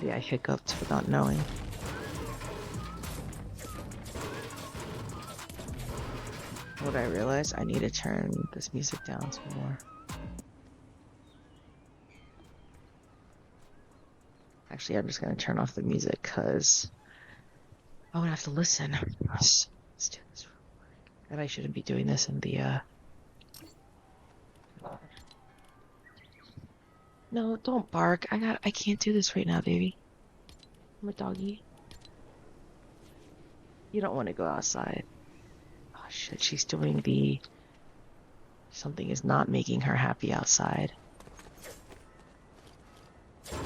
Maybe I hiccuped without knowing. What I realized, I need to turn this music down some more. Actually, I'm just gonna turn off the music because I would have to listen. Let's do this real quick. And I shouldn't be doing this in the No, don't bark. I can't do this right now, baby. I'm a doggy. You don't want to go outside. Oh shit, she's doing the something is not making her happy outside. I'm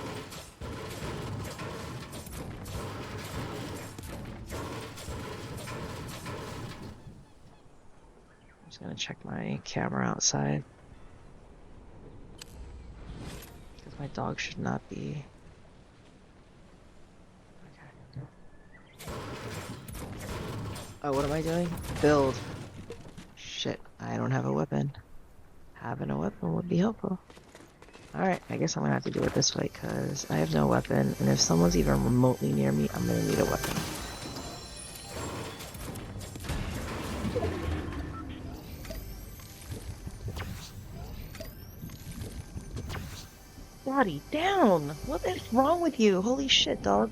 just gonna check my camera outside. Because my dog should not be. Okay. Oh, what am I doing? Build. Shit, I don't have a weapon. Having a weapon would be helpful. Alright, I guess I'm gonna have to do it this way because I have no weapon, and if someone's even remotely near me, I'm gonna need a weapon. Daddy, down! What is wrong with you? Holy shit, dog.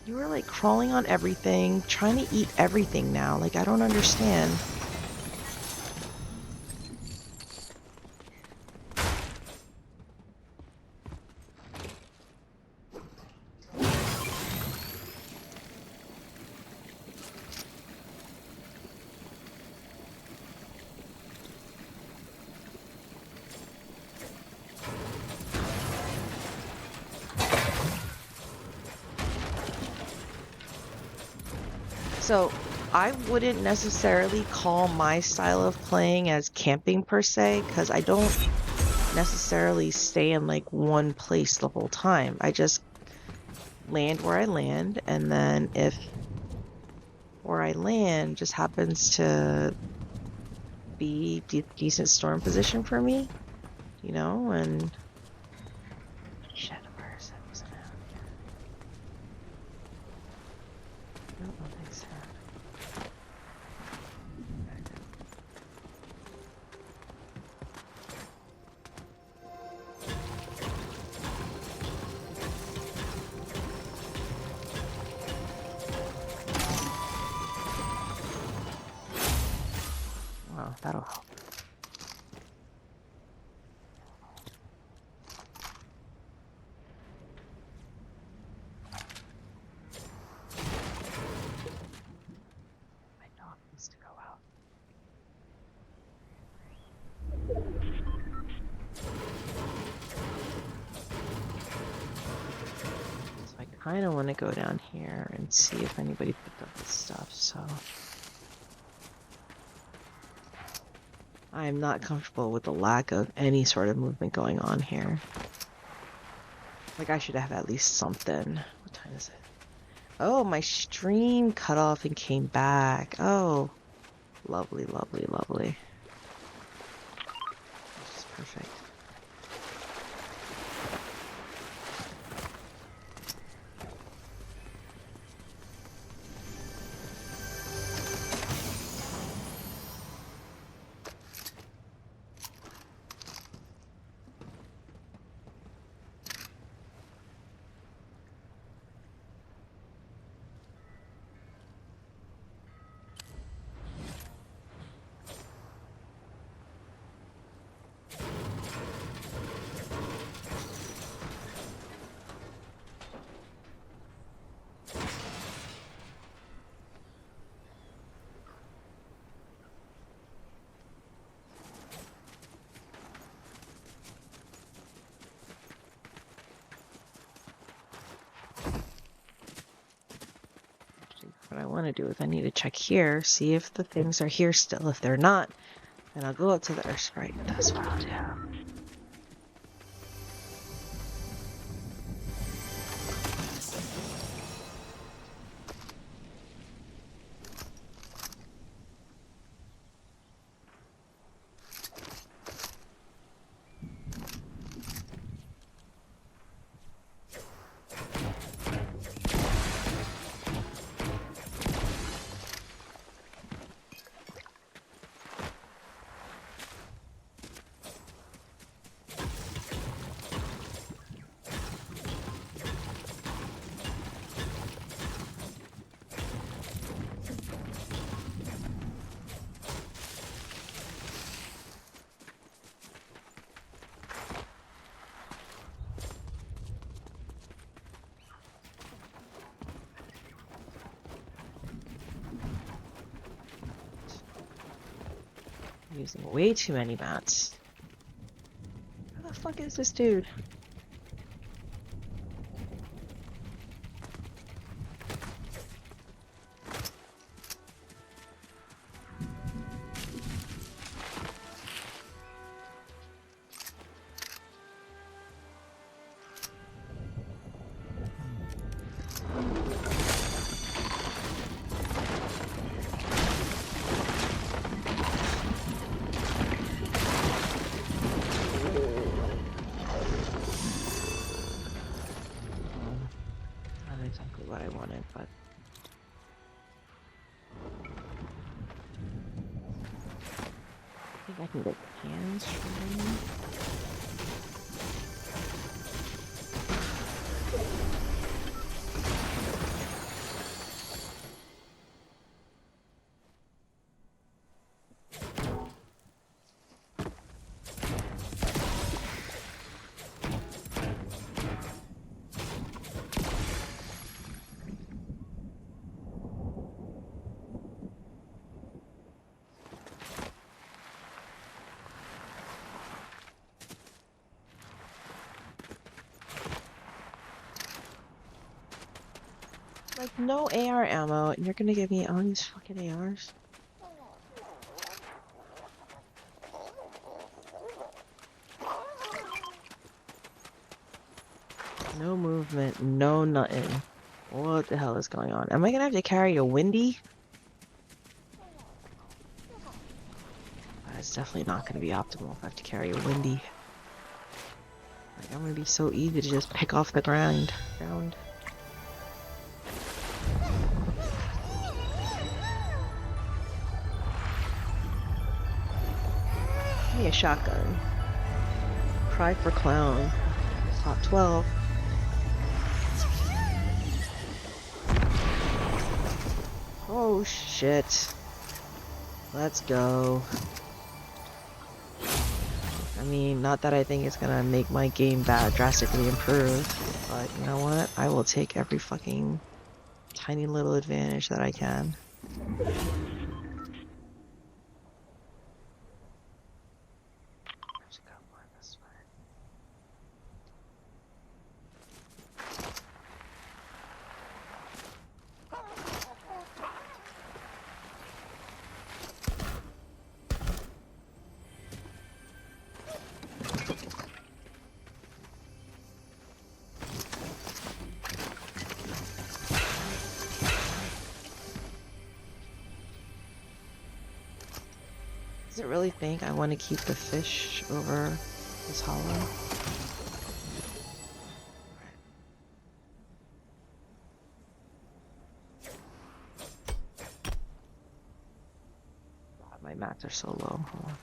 You were like crawling on everything, trying to eat everything now. Like, I don't understand. So, I wouldn't necessarily call my style of playing as camping per se, because I don't necessarily stay in like one place the whole time. I just land where I land, and then if where I land just happens to be decent storm position for me, you know, and shit, where is it? Was it out here? I don't know if they said. Wow, that'll help. My dog needs to go out. So I kind of want to go down here and see if anybody picked up this stuff, so I'm not comfortable with the lack of any sort of movement going on here. Like, I should have at least something. What time is it? Oh, my stream cut off and came back. Oh, lovely, lovely, lovely. This is perfect. What I want to do is I need to check here, see if the things are here still. If they're not, then I'll go up to the Earth Sprite. That's what I'll do. Using way too many mats. Who the fuck is this dude? Not exactly what I wanted, but I think I can get cans from him. Like, no AR ammo, and you're gonna give me all these fucking ARs? No movement, no nothing. What the hell is going on? Am I gonna have to carry a Windy? That's definitely not gonna be optimal if I have to carry a Windy. Like, I'm gonna be so easy to just pick off the ground. Give me a shotgun. Cry for clown. Top 12. Oh shit. Let's go. I mean, not that I think it's gonna make my game drastically improve, but you know what? I will take every fucking tiny little advantage that I can. Does it really think I want to keep the fish over this hollow? God, my mats are so low. Hold on.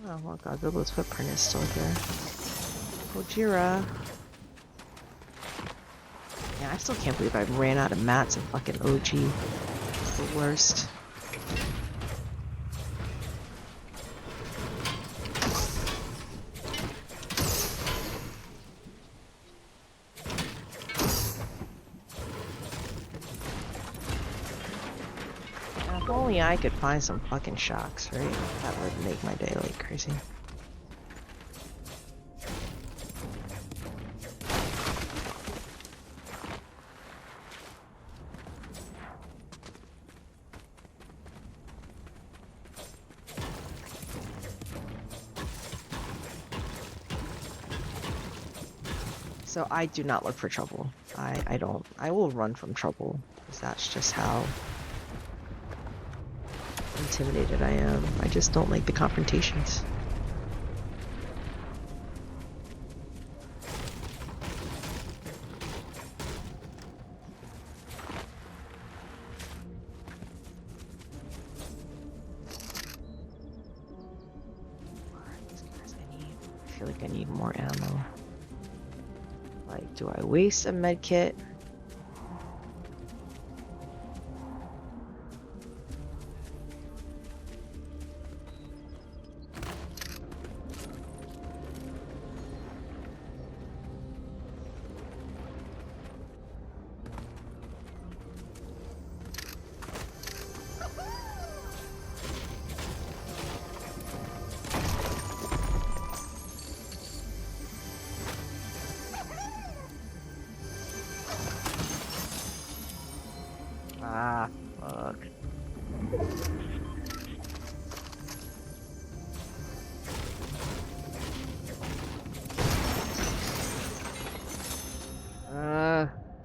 Oh, well, God, Bilbo's footprint is still here. Gojira. Yeah, I still can't believe I ran out of mats in fucking OG. It's the worst. If only I could find some fucking shocks, right? That would make my day like crazy. So I do not look for trouble. I don't. I will run from trouble, because that's just how intimidated I am. I just don't like the confrontations. I feel like I need more ammo. Like, do I waste a med kit?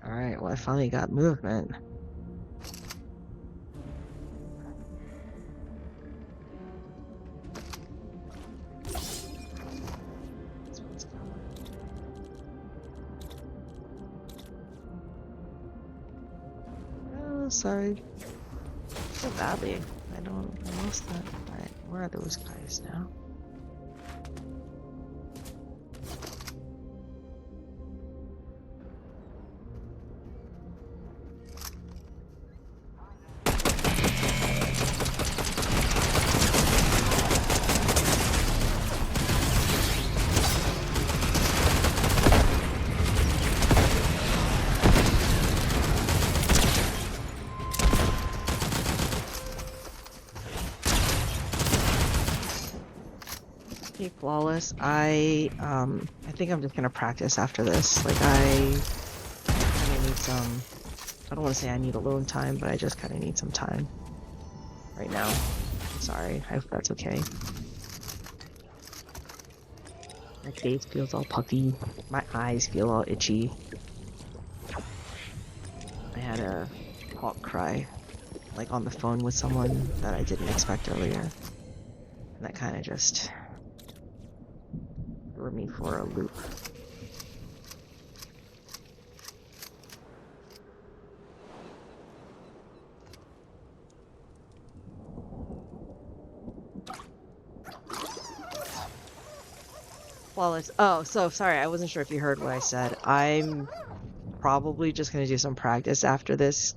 Alright, well, I finally got movement. This one's going. Oh, sorry. So badly. I lost that. Alright, where are those guys now? Okay, flawless. I think I'm just gonna practice after this. Like I kinda need some, I don't want to say I need alone time, but I just kind of need some time right now. Sorry, I hope that's okay. My face feels all puffy. My eyes feel all itchy. I had a hawk cry, like on the phone with someone that I didn't expect earlier. And that kind of just threw me for a loop. Flawless. Oh, so sorry, I wasn't sure if you heard what I said. I'm probably just gonna do some practice after this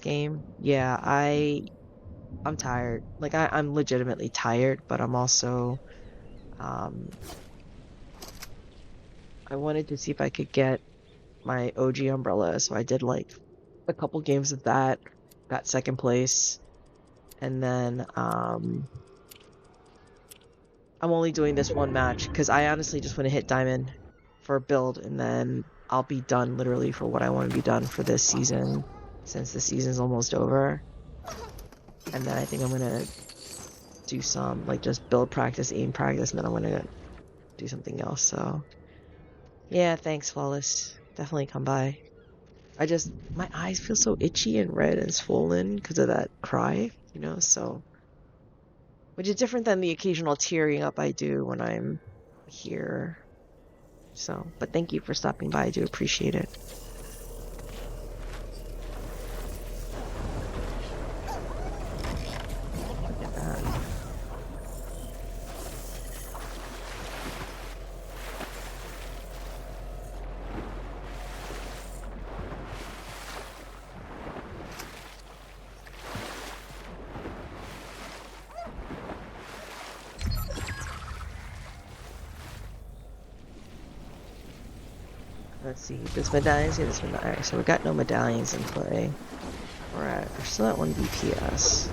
game. Yeah, I'm tired. Like I'm legitimately tired, but I'm also um I wanted to see if I could get my OG umbrella, so I did like a couple games of that, got second place, and then I'm only doing this one match because I honestly just want to hit diamond for a build, and then I'll be done literally for what I want to be done for this season, since the season's almost over. And then I think I'm gonna do some like just build practice, aim practice, and then I'm gonna do something else. So yeah, thanks, Flawless. Definitely come by. My eyes feel so itchy and red and swollen because of that cry, so, which is different than the occasional tearing up I do when I'm here. So, but thank you for stopping by. I do appreciate it. Look at that. Let's see, this medallions, yeah, this medallion. Alright, so we got no medallions in play. We're still at 1 DPS.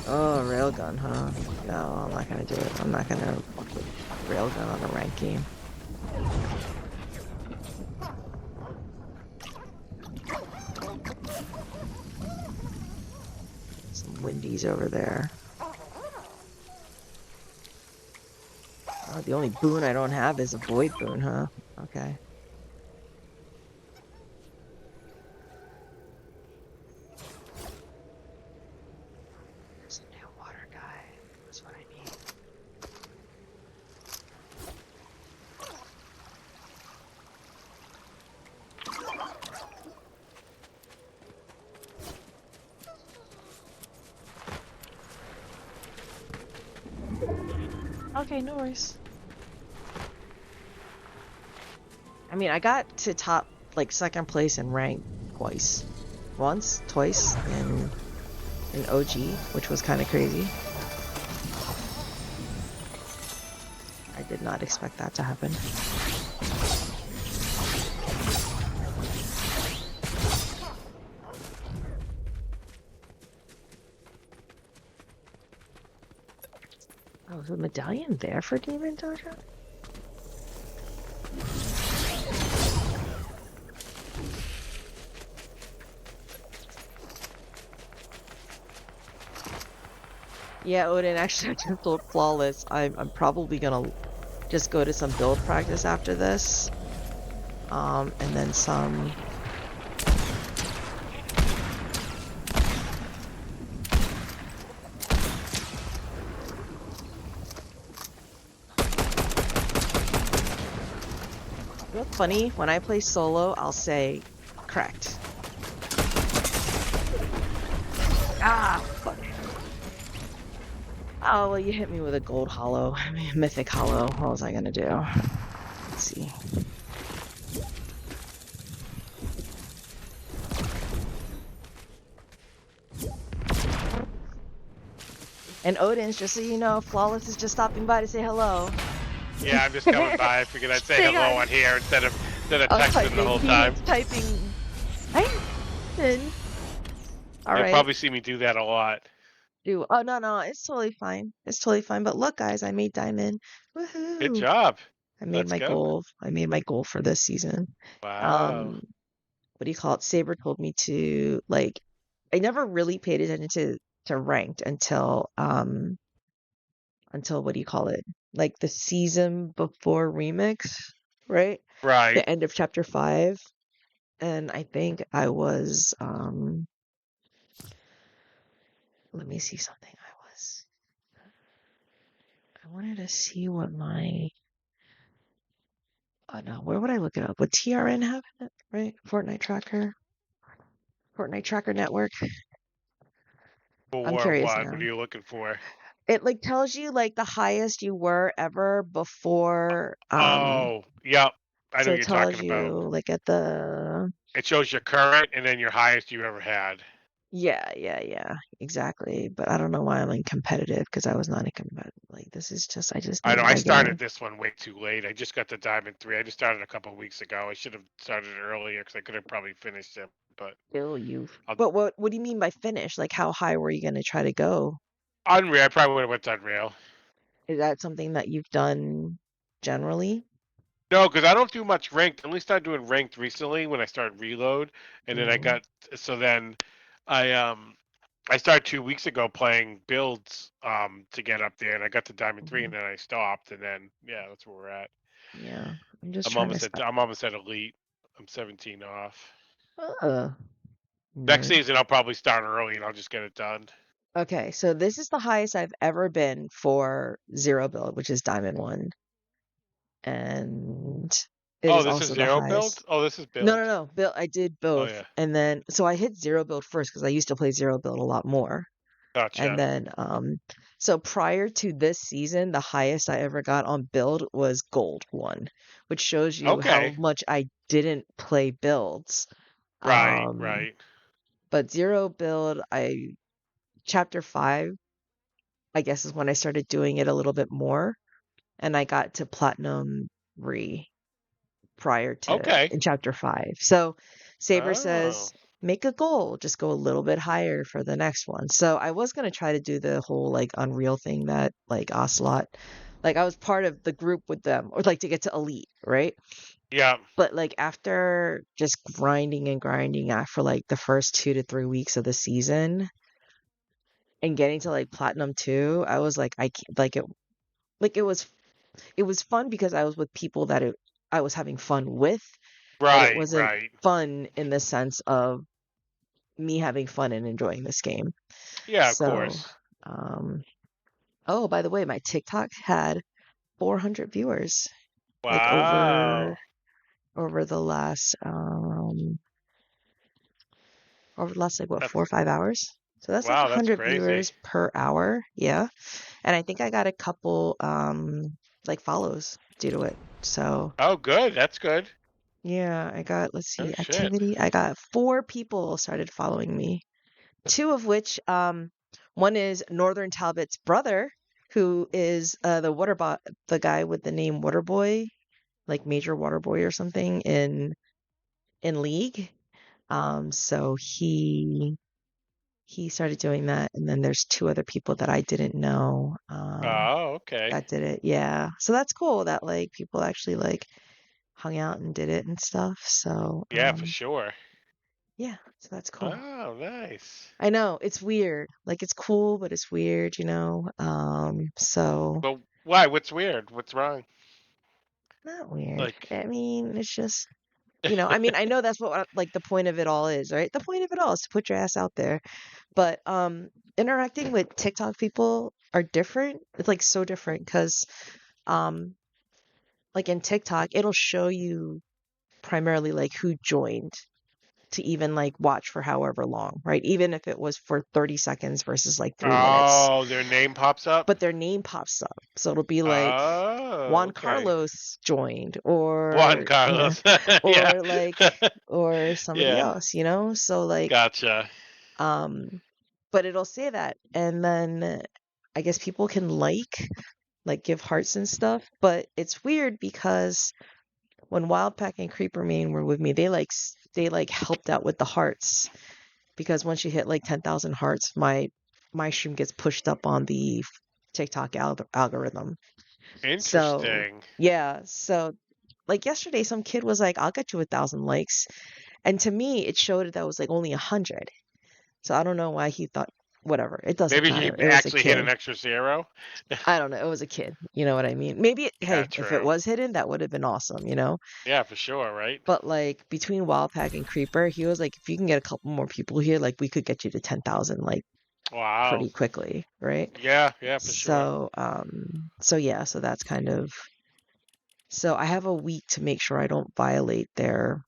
Oh, railgun, huh? No, I'm not gonna do it. I'm not gonna fuck with railgun on a ranked game. Some windies over there. Oh, the only boon I don't have is a void boon, huh? Okay. There's a new water guy. That's what I need. Okay, no worries. I mean, I got to top, like, second place in rank twice. Once, twice in OG, which was kind of crazy. I did not expect that to happen. Oh, is the medallion there for Demon Dojo? Yeah, Odin, actually, I just told Flawless. I'm probably gonna just go to some build practice after this. And then some. You know what's funny? When I play solo, I'll say correct. Ah, fuck. Oh, well, you hit me with a gold hollow. I mean, mythic hollow. What was I gonna do? Let's see. And Odin's, just so you know, Flawless is just stopping by to say hello. Yeah, I'm just coming by. I figured I'd say Say hello hi. on here instead of I was texting the typing. whole He time. was typing. Diamond. All You'll right. probably see me do that a lot. Do. Oh, no, no. It's totally fine. It's totally fine. But look, guys, I made diamond. Good Woohoo. job. I made Let's my go. goal. I made my goal for this season. Wow. Um, what do you call it? Saber told me to like. I never really paid attention to ranked until what do you call it? Like the season before remix, right? Right. The end of chapter 5. And I think I was let me see something. I wanted to see what my oh no, where would I look it up? Would TRN have it? Right? Fortnite Tracker Network. I'm For curious what? What now. are you looking for? It like tells you like the highest you were ever before Oh, yep. I know so what it you're tells talking you about. like at the It shows your current and then your highest you ever had. yeah, yeah, yeah, exactly. But I don't know why I'm in competitive because I was not in competitive. Like this is just I just I need know I regular. started this one way too late. I just got the Diamond 3. I just started a couple of weeks ago. I should have started earlier because I could have probably finished it. But Still you. I'll, But what do you mean by finish? Like how high were you gonna try to go? Unreal, I probably would have went to Unreal. Is that something that you've done generally? No, because I don't do much ranked. I only started doing ranked recently when I started Reload, and then I Mm, got so then I I started 2 weeks ago playing builds to get up there, and I got to Diamond 3, mhm. and then I stopped, and then yeah, that's where we're at. Yeah, I'm just trying to stop. I'm almost at Elite. I'm 17 off. Next Nerd. season I'll probably start early, and I'll just get it done. Okay, so this is the highest I've ever been for zero build, which is Diamond 1. And it Oh, is this is also the zero build. highest. Oh, this is No, no, build. no. Build, I did Oh both. yeah, And then, so I hit zero build first because I used to play zero build a lot more. And gotcha. then, so prior to this season, the highest I ever got on build was gold 1, which shows you how Okay, much I didn't play builds. right, Um, right. but zero build, chapter 5, I guess is when I started doing it a little bit more. And I got to platinum re prior to Okay. in chapter 5. So Saber Oh, says, make a goal, just go a little bit higher for the next one. So I was going to try to do the whole like Unreal thing that like Ocelot, like I was part of the group with them, or like to get to Elite, right? yeah, But like after just grinding and grinding after like the first 2 to 3 weeks of the season and getting to like Platinum 2, I was like, I can't, like it was fun because I was with people that I was having fun with, but it right, wasn't right. fun in the sense of me having fun and enjoying this game. Yeah, of So, course. um, oh, by the way, my TikTok had 400 viewers, like Wow. over the last like what, That's 4 or 5 hours. So that's like wow, that's 100 crazy. viewers per hour, yeah. And I think I got a couple like follows due to it. So Oh, good. That's good. yeah, I got, let's Oh see, shit. activity. I got 4 people started following me. Two of which, one is Northern Talbot's brother, who is the guy with the name Waterboy, like Major Waterboy or something in League. So he started doing that, and then there's 2 other people that I didn't know, Oh, okay. that did it. Yeah, so that's cool that like people actually like hung out and did it and stuff. So, Yeah, for sure. Yeah, so that's cool. Oh, nice. I know, it's weird. Like it's cool, but it's weird, you know. So But why? What's weird? What's wrong? not weird. Like, I mean, it's just, you know, I mean, I know that's what like the point of it all is, right? The point of it all is to put your ass out there. But interacting with TikTok people are different. It's like so different because um like in TikTok, it'll show you primarily like who joined to even like watch for however long, right? Even if it was for 30 seconds versus like 3 minutes. oh, their name pops up. But their name pops up. So it'll be like Oh, Juan okay. Carlos joined Juan or yeah, Carlos. Yeah. or like or somebody Yeah. else, you know? So like Gotcha. um but it'll say that and then I guess people can like give hearts and stuff, but it's weird because when Wildpack and Creeper Main were with me, they like helped out with the hearts because once you hit like 10,000 hearts, my stream gets pushed up on the TikTok algorithm. So, Interesting. yeah, so like yesterday some kid was like, "I'll get you 1,000 likes." And to me, it showed that was like only 100. So I don't know why he thought whatever. It doesn't Maybe he matter. It was a actually hit kid. an extra zero. I don't know. It was a kid. You know what I mean? Maybe, Yeah, hey, if it true. was hidden, that would have been awesome, you know? Yeah, for sure, right? But like between Wildpack and Creeper, he was like, if you can get a couple more people here, like we could get you to 10,000 like Wow. pretty quickly, right? Yeah, yeah, for sure. So yeah, so that's kind of so I have a week to make sure I don't violate their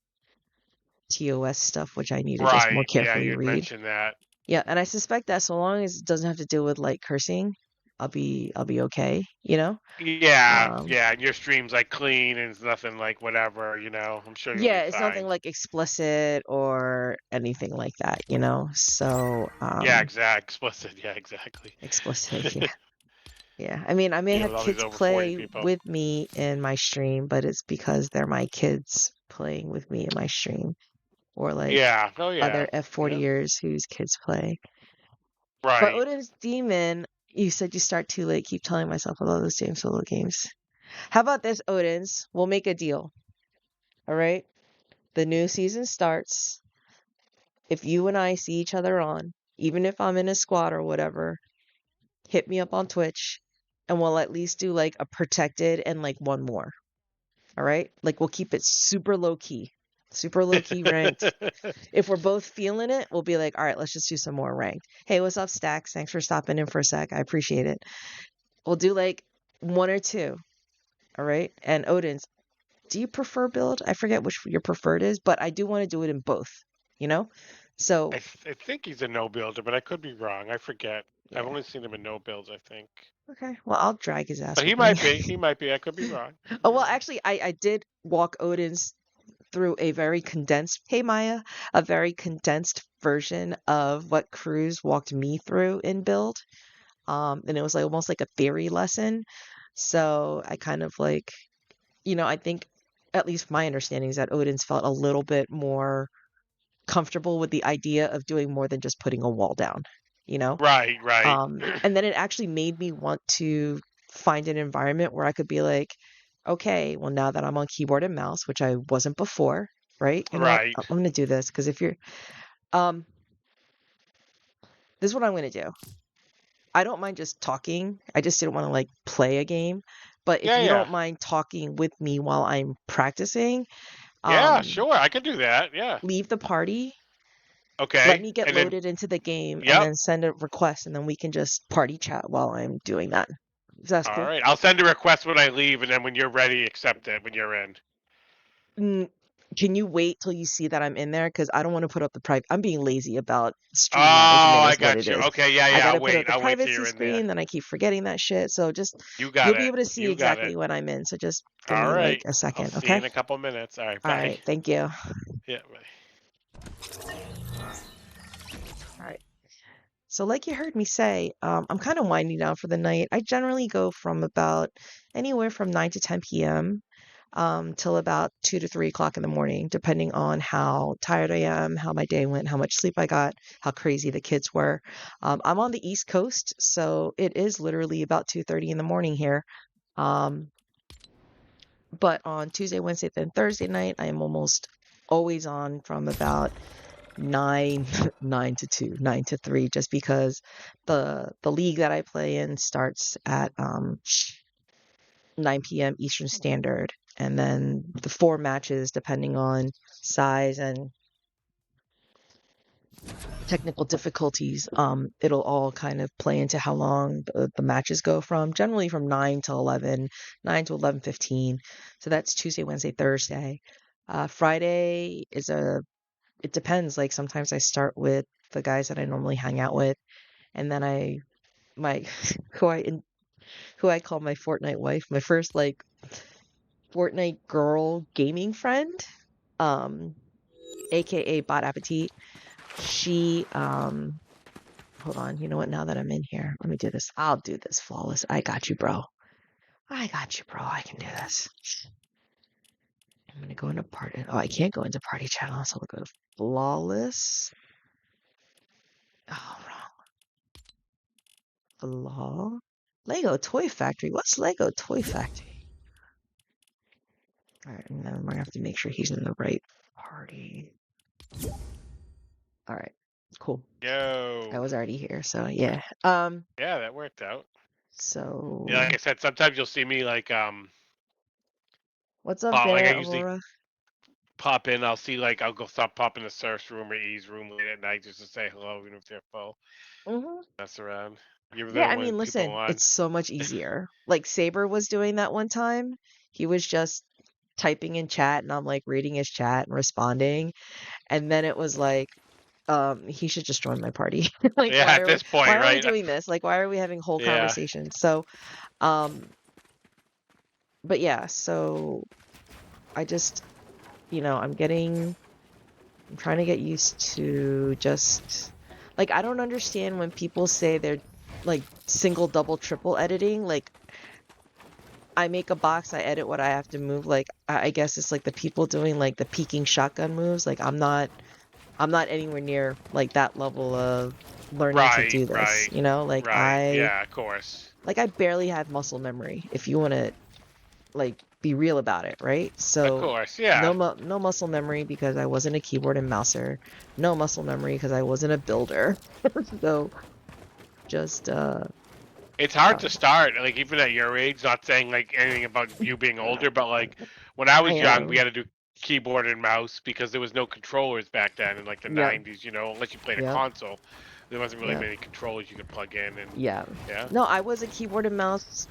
TOS stuff, which I need to just more Right. Yeah, carefully you'd read. mentioned that. Yeah, and I suspect that so long as it doesn't have to deal with like cursing, I'll be okay, you know? Yeah, Um, yeah, and your stream's like clean and it's nothing like whatever, I'm sure you'll be yeah, it's nothing fine. like explicit or anything like that, you know? So, Yeah, explicit. Yeah, exactly. explicit, yeah. Yeah. I mean, I may With have all these kids over 40 play people. with me in my stream, but it's because they're my kids playing with me in my stream, or like Yeah. Oh, other yeah. Yep. F40ers whose kids play. But Right. Odin's Demon, you said you start too late. Keep telling myself I love those James Solo games. How about this, Odin's? We'll make a deal. All right? The new season starts. If you and I see each other on, even if I'm in a squad or whatever, hit me up on Twitch and we'll at least do like a protected and like one more. All right? Like we'll keep it super low key. Super low key ranked. If we're both feeling it, we'll be like, all right, let's just do some more ranked. Hey, what's up, Stacks? Thanks for stopping in for a sec. I appreciate it. We'll do like one or two. All right. And Odin's, do you prefer build? I forget which your preferred is, but I do want to do it in both, you know? So, I think he's a no builder, but I could be wrong. I forget. I've yeah. only seen him in no builds, I think. Okay. Well, I'll drag his ass But he with me. might be. He might be. I could be wrong. Could Oh, be well, wrong. actually, I did walk Odin's through a very condensed, hey Maya, a very condensed version of what Cruz walked me through in build. And it was like almost like a theory lesson. So I kind of like, you know, I think at least my understanding is that Odin's felt a little bit more comfortable with the idea of doing more than just putting a wall down, you know? Right, right. And then it actually made me want to find an environment where I could be like, okay, well, now that I'm on keyboard and mouse, which I wasn't before, right? You know what? Right. I'm gonna do this because if you're, um, this is what I'm gonna do. I don't mind just talking. I just didn't want to like play a game. But if Yeah, you yeah. don't mind talking with me while I'm practicing, Yeah, um, sure. I could do that. Yeah. leave the party, let Okay. me get And then, loaded into the game, and yep. then send a request, and then we can just party chat while I'm doing that. That's All cool. right. I'll send a request when I leave, and then when you're ready, accept it when you're in. Mm, can you wait till you see that I'm in there? Because I don't want to put up the private. I'm being lazy about Oh, stream management, I is what it got you. is. Okay. Yeah, I yeah. got I'll to put up wait. the I'll wait till privacy you're in there. screen, then I keep forgetting that shit. So just You got you'll be it. able to see You got it. exactly when I'm in. So just give All me like right. a I'll second, see you okay? in a couple minutes. All right. All Bye. right, thank you. Yeah. Bye. All right. So, like you heard me say, I'm kind of winding down for the night. I generally go from about anywhere from 9 to 10 p.m. Till about 2 to 3 o'clock in the morning, depending on how tired I am, how my day went, how much sleep I got, how crazy the kids were. I'm on the East Coast, so it is literally about 2:30 in the morning here. Um, but on Tuesday, Wednesday, then Thursday night, I am almost always on from about 9 9 to 2, 9 to 3, just because the league that I play in starts at 9 p.m. Eastern Standard, and then the 4 matches, depending on size and technical difficulties, it'll all kind of play into how long the matches go from, generally from 9 to 11, 9 to 11:15. So that's Tuesday, Wednesday, Thursday. Friday is it depends. Like sometimes I start with the guys that I normally hang out with, and then my who I who I call my Fortnite wife, my first like Fortnite girl gaming friend, um, aka Bot Appetit. She hold on, you know what? Now that I'm in here, let me do this. I'll do this flawless. I got you, bro. I got you, bro. I can do this. I'm gonna go into party. Oh, I can't go into party channel, so I'll go to flawless. Oh, wrong. Flaw. Lego Toy Factory. What's Lego Toy Factory? All right, and then we're gonna have to make sure he's in the right party. All right, cool. I Yo. was already here, so yeah. Yeah, that worked out. Yeah, like So I said, sometimes you'll see me like what's up, pop, like I Bear usually Aurora? pop in. I'll see like I'll go stop pop in the Surf's room or E's room late at night just to say hello, even if they're full. Hmm. Mess around. You're Yeah, there I when mean, people listen, on. it's so much easier. Like Saber was doing that one time. He was just typing in chat, and I'm like reading his chat and responding, and then it was like, he should just join my party. Like, Yeah, at this why point, are we right? doing this? Like, why are we having whole Yeah. conversations? So, um, but yeah, so I just, I'm trying to get used to just like I don't understand when people say they're like single, double, triple editing. Like I make a box, I edit what I have to move. Like I guess it's like the people doing like the peeking shotgun moves. Like I'm not anywhere near like that level of learning to Right, do this, right, Like right. Yeah, of course. I barely have muscle memory if you want to like be real about it, right? Of So course, yeah. no muscle memory because I wasn't a keyboard and mouser. No muscle memory because I wasn't a builder. So just It's hard uh to start, like even at your age, not saying like anything about you being older, but like when I I was young, we am. had to do keyboard and mouse because there was no controllers back then in like the Yep. 90s, unless you played a Yep. console. There wasn't really Yep. many controllers you could plug in and Yeah. yeah. No, I was a keyboard and mouse.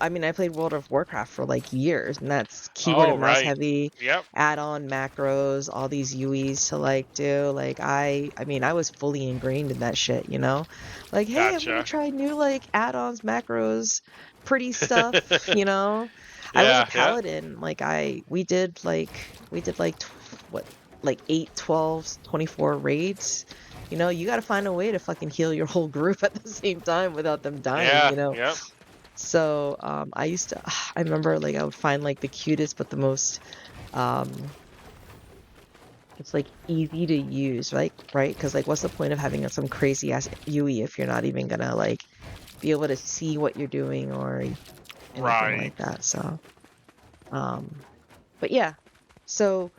I mean, I played World of Warcraft for like years, and that's keyboard Oh, and mouse right. heavy, Yep. add-on macros, all these UEs to like do. Like I mean, I was fully ingrained in that shit. Like, hey, I'm gonna Gotcha. try new like add-ons, macros, pretty stuff. I was a Yeah, yeah. paladin. Like we did like what, like 8, 12, 24 raids. You got to find a way to fucking heal your whole group at the same time without them dying, Yeah, you know? yep. So, I used to, I remember like I would find like the cutest but the most, um, it's like easy to use, right? Right? Because like, what's the point of having some crazy ass UE if you're not even gonna like be able to see what you're doing or anything Right. like that? So, um, but yeah. So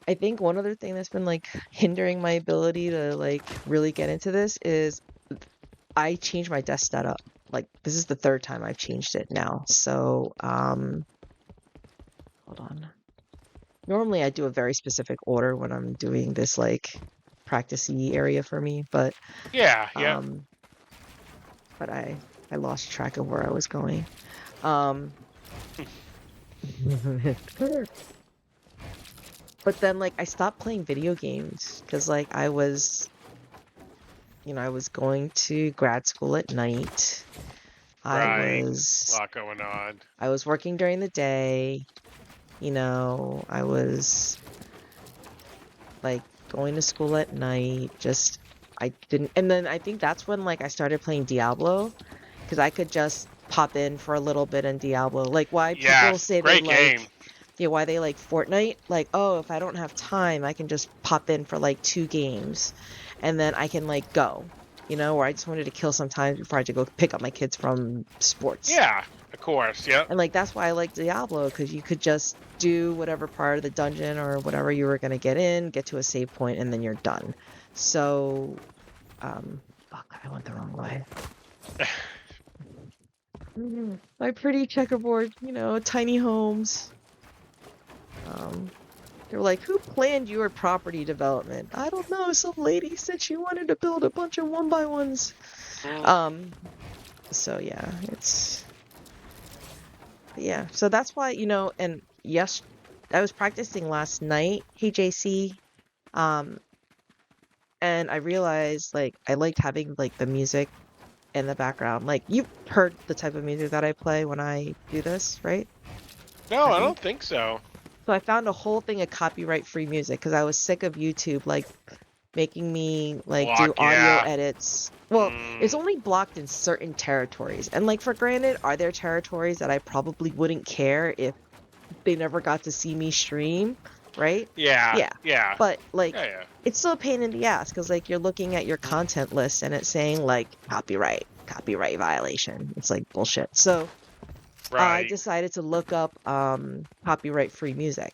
I think one other thing that's been like hindering my ability to like really get into this is I changed my desk setup. Like this is the third time I've changed it now. So, hold on. Normally I do a very specific order when I'm doing this like practicey area for me, Yeah, yep. um but I lost track of where I was going. Um but then like I stopped playing video games because like I was going to grad school at night. I Right. A was lot going on. I was working during the day. I was like going to school at night. Just I didn't, and then I think that's when like I started playing Diablo because I could just pop in for a little bit in Diablo. Like why people Yes, say they great game. like, yeah, why they like Fortnite? Like, oh, if I don't have time, I can just pop in for like 2 games, and then I can like go. or I just wanted to kill some time before I had to go pick up my kids from sports. Yeah, of course. Yep. And like that's why I like Diablo, because you could just do whatever part of the dungeon or whatever you were gonna get to a save point, and then you're done. So, fuck, I went the wrong way. My pretty checkerboard, tiny homes. Um, they were like, who planned your property development? I don't know. Some lady said she wanted to build a bunch of one by ones. Mm. Um, so yeah. So that's why, and yes, I was practicing last night, hey JC. Um, and I realized like I liked having like the music in the background. Like you've heard the type of music that I play when I do this, right? No, Have I you? don't think so. So I found a whole thing of copyright-free music because I was sick of YouTube like making me like do Block. audio Yeah. edits. Well, it's Mm, only blocked in certain territories. And like for granted, are there territories that I probably wouldn't care if they never got to see me stream, right? yeah. Yeah. Yeah. But like Yeah. Yeah. it's still a pain in the ass because like you're looking at your Mm, content list and it's saying like copyright violation. It's like bullshit. So I right. decided to look up copyright free music.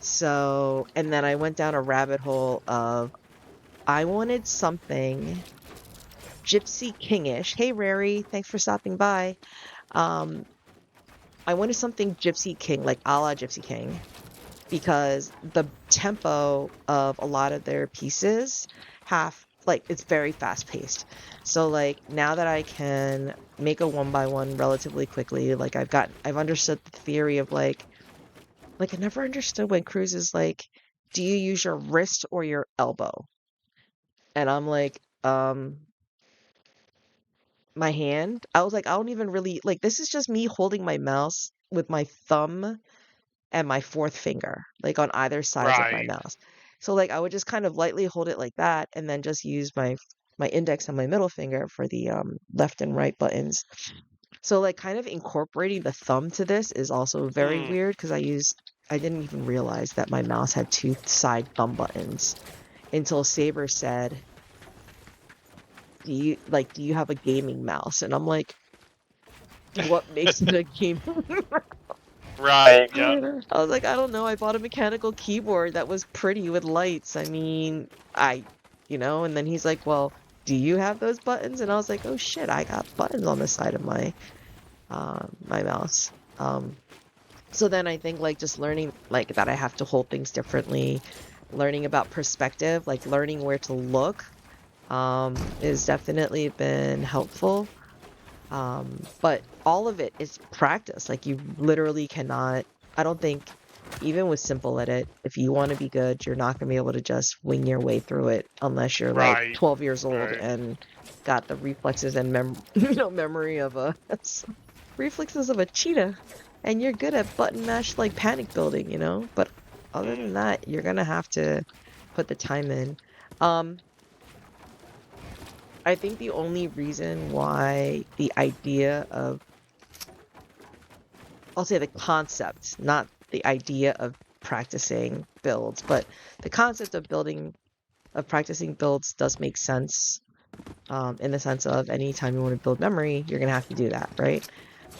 So, and then I went down a rabbit hole of I wanted something Gypsy Kingish. Hey, Rary, thanks for stopping by. Um, I wanted something Gypsy King, like a la Gypsy King, because the tempo of a lot of their pieces have like it's very fast paced. So like now that I can make a one by one relatively quickly, like I've understood the theory of like I never understood when Cruz is like, do you use your wrist or your elbow? And I'm like, my hand. I was like, I don't even really like this is just me holding my mouse with my thumb and my fourth finger, like on either sides of my Right. mouse. So like I would just kind of lightly hold it like that and then just use my index and my middle finger for the left and right buttons. So like kind of incorporating the thumb to this is also very Mm. weird because I didn't even realize that my mouse had two side thumb buttons until Saber said, do you have a gaming mouse? And I'm like, what makes it a gaming Right. Yep. I was like, I don't know. I bought a mechanical keyboard that was pretty with lights. I mean, and then he's like, well, do you have those buttons? And I was like, oh shit, I got buttons on the side of my mouse. So then I think like just learning like that I have to hold things differently, learning about perspective, like learning where to look, is definitely been helpful. But all of it is practice. Like you literally cannot, I don't think, even with simple edit, if you want to be good, you're not gonna be able to just wing your way through it unless you're like Right. 12 years old Right. and got the reflexes and memory of a reflexes of a cheetah, and you're good at button mash like panic building. But other Mm. than that, you're gonna have to put the time in. Um, I think the only reason why the idea of I'll say the concept, not the idea of practicing builds, but the concept of practicing builds does make sense, in the sense of anytime you want to build memory, you're gonna have to do that, right?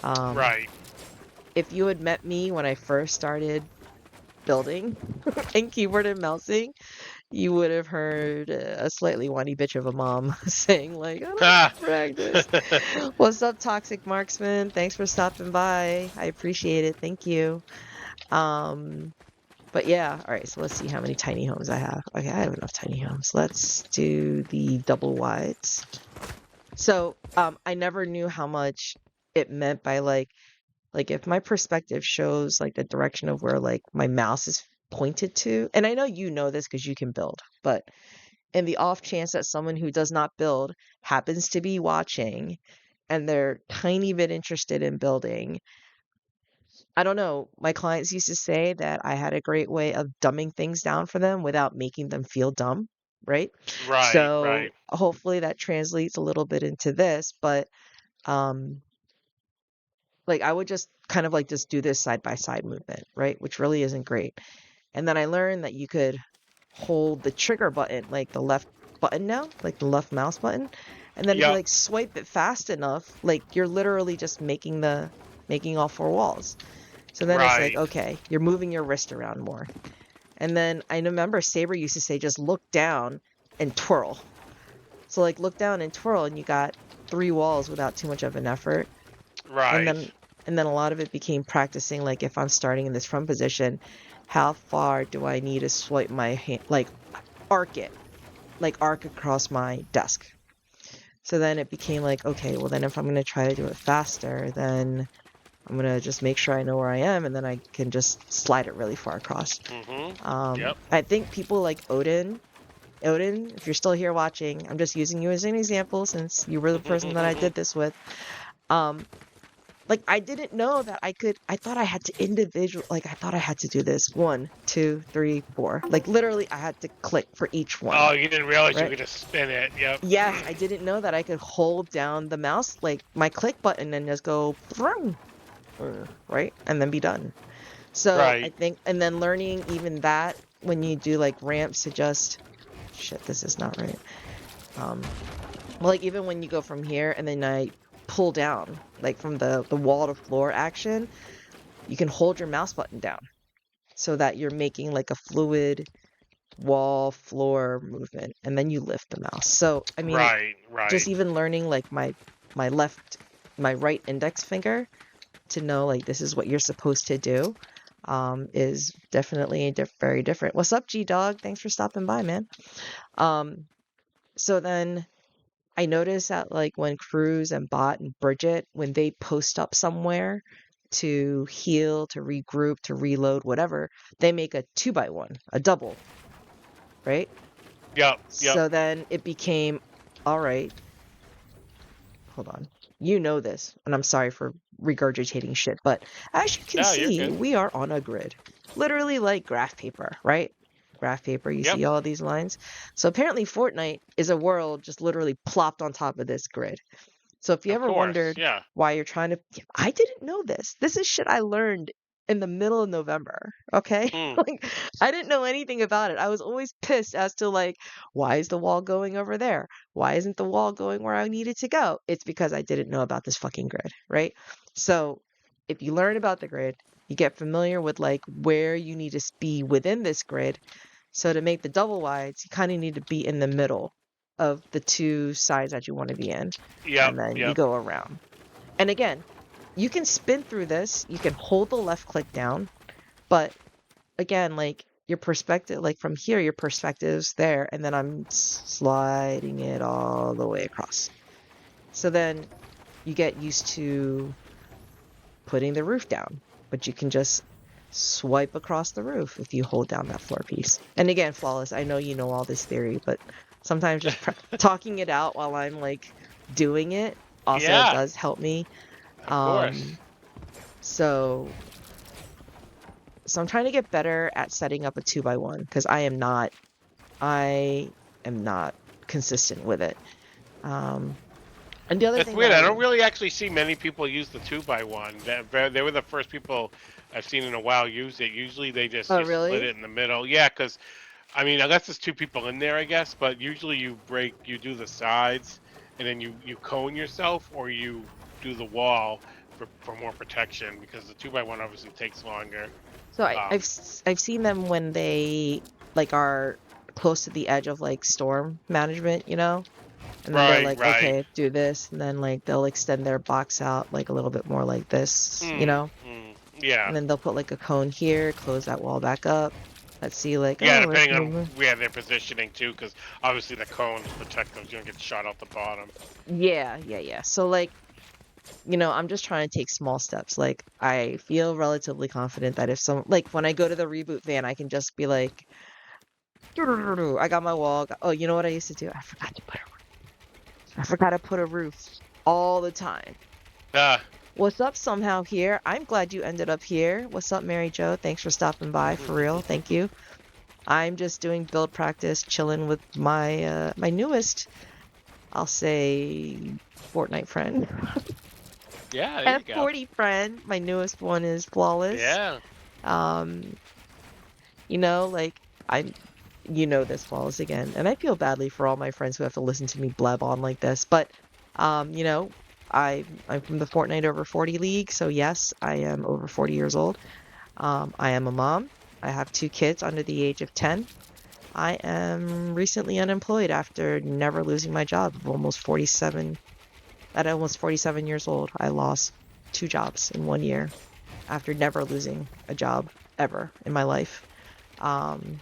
Um, Right. if you had met me when I first started building and keyboard and mousing, you would have heard a slightly whiny bitch of a mom saying like, I don't Ha. practice. What's up, Toxic Marksman? Thanks for stopping by. I appreciate it. Thank you. Um, But yeah, all right, so let's see how many tiny homes I have. Okay, I have enough tiny homes. Let's do the double wides. So, I never knew how much it meant by like if my perspective shows like the direction of where like my mouse is pointed to. And I know you know this because you can build, but in the off chance that someone who does not build happens to be watching and they're tiny bit interested in building, I don't know. My clients used to say that I had a great way of dumbing things down for them without making them feel dumb, right? Right. So Right. hopefully that translates a little bit into this, but um like I would just kind of like just do this side by side movement, right? Which really isn't great. And then I learned that you could hold the trigger button, like the left. button now, like the left mouse button. And then if you Yep. like swipe it fast enough, like you're literally just making all four walls. So then it's like, Right. okay, you're moving your wrist around more. And then I remember Saber used to say, just look down and twirl. So like look down and twirl, and you got 3 walls without too much of an effort. And Right. then a lot of it became practicing, like if I'm starting in this front position, how far do I need to swipe my hand, like arc it, like arc across my desk. So then it became like, okay, well then if I'm gonna try to do it faster, then I'm gonna just make sure I know where I am, and then I can just slide it really far across. Mm-hmm. Yep. I think people like Odin, if you're still here watching, I'm just using you as an example since you were the person that I did this with. Um, like I didn't know that I thought I had to I thought I had to do this 1, 2, 3, 4. Like literally I had to click for each one, Oh, you didn't realize you right? could just spin it. Yep. Yes, I didn't know that I could hold down the mouse, like my click button, and just go vroom, right? And then be done. So I Right. think, and then learning even that when you do like ramps to just, shit, this is not right. Like even when you go from here and then I pull down, like from the wall to floor action, you can hold your mouse button down so that you're making like a fluid wall floor movement, and then you lift the mouse. So I mean, Right. just Right. even learning like my left my right index finger to know like this is what you're supposed to do is definitely very different. What's up, G Dog? Thanks for stopping by, man. Um, so then I noticed that like when Cruz and Bot and Bridget, when they post up somewhere to heal, to regroup, to reload, whatever, they make a 2x1, a double, right? Yep. Yep. So then it became, all right, hold on. You know this, and I'm sorry for regurgitating shit, but as you can No, you're see, good. we are on a grid. Literally like graph paper, right? Graph paper, you Yep. see all these lines? So apparently Fortnite is a world just literally plopped on top of this grid. So if you Of ever course. wondered Yeah. why you're trying to, I didn't know this. This is shit I learned in the middle of November, okay? Mm. Like I didn't know anything about it. I was always pissed as to like, why is the wall going over there? Why isn't the wall going where I need it to go? It's because I didn't know about this fucking grid, right? So if you learn about the grid, you get familiar with like where you need to be within this grid. So to make the double wides, you kind of need to be in the middle of the two sides that you want to be in, Yep. and then you Yep. go around. And again, you can spin through this, you can hold the left click down, but again, like your perspective, like from here, your perspective's there, and then I'm sliding it all the way across. So then you get used to putting the roof down, but you can just swipe across the roof if you hold down that floor piece. And again, Flawless, I know you know all this theory, but sometimes just talking it out while I'm like doing it also Yeah. does help me. Of course. Um, so I'm trying to get better at setting up a 2x1 because I am not consistent with it. And the other It's thing that weird. I I don't learned. really actually see many people use the 2x1. They were the first people I've seen in a while use it. Usually they just Oh, you split really? it in the middle. Yeah, because I mean, unless there's two people in there, I guess. But usually you do the sides, and then you cone yourself, or you do the wall for more protection because the 2x1 obviously takes longer. So Um, I've seen them when they like are close to the edge of like storm management, you know? And then they're right, like, right. okay, do this, and then like they'll extend their box out like a little bit more like this, you Mm, know? mm, yeah, And then they'll put like a cone here, close that wall back up. Let's see, like, yeah. oh, where's Depending on movement? where they're positioning too, because obviously the cones protect them. You don't get shot out the bottom. Yeah, yeah, yeah. So like, you know, I'm just trying to take small steps. Like, I feel relatively confident that if some like when I go to the reboot van, I can just be like, I got my wall. Oh, you know what I used to do? I forgot to put a roof all the time. Ah. What's up somehow here? I'm glad you ended up here. What's up, Mary Jo? Thanks for stopping by, for real. Thank you. I'm just doing build practice, chilling with my newest, I'll say, Fortnite friend. Yeah, there you go. F40 friend. My newest one is Flawless. Yeah. Um, you know, like I'm you know this falls again. And I feel badly for all my friends who have to listen to me blab on like this, but you know, I'm from the Fortnite over 40 league, so yes, I am over 40 years old. I am a mom. I have two kids under the age of 10. I am recently unemployed after never losing my job of almost 47. At almost 47 years old, I lost two jobs in 1 year after never losing a job ever in my life.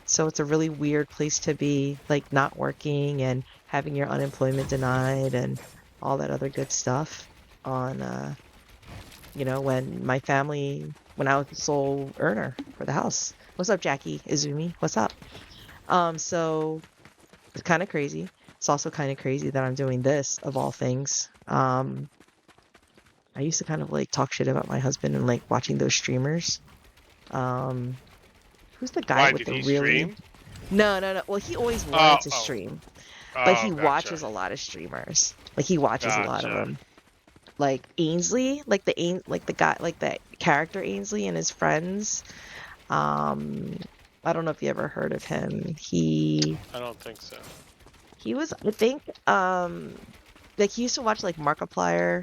So it's a really weird place to be, like not working and having your unemployment denied and all that other good stuff on when my family when I was the sole earner for the house. What's up, Jackie Izumi? What's up? So it's kind of crazy. It's also kind of crazy that I'm doing this of all things. I used to kind of like talk shit about my husband and like watching those streamers. Um, who's the guy Why with did the he really stream? No, no, no. Well, he always Oh, wanted to oh, stream, but oh, he gotcha, watches a lot of streamers. Like he watches a lot of gotcha. them. Like Ainsley, like the guy, like the character Ainsley and his friends. Um, I don't know if you ever heard of him. I don't think so. He was, I think, like he used to watch like Markiplier.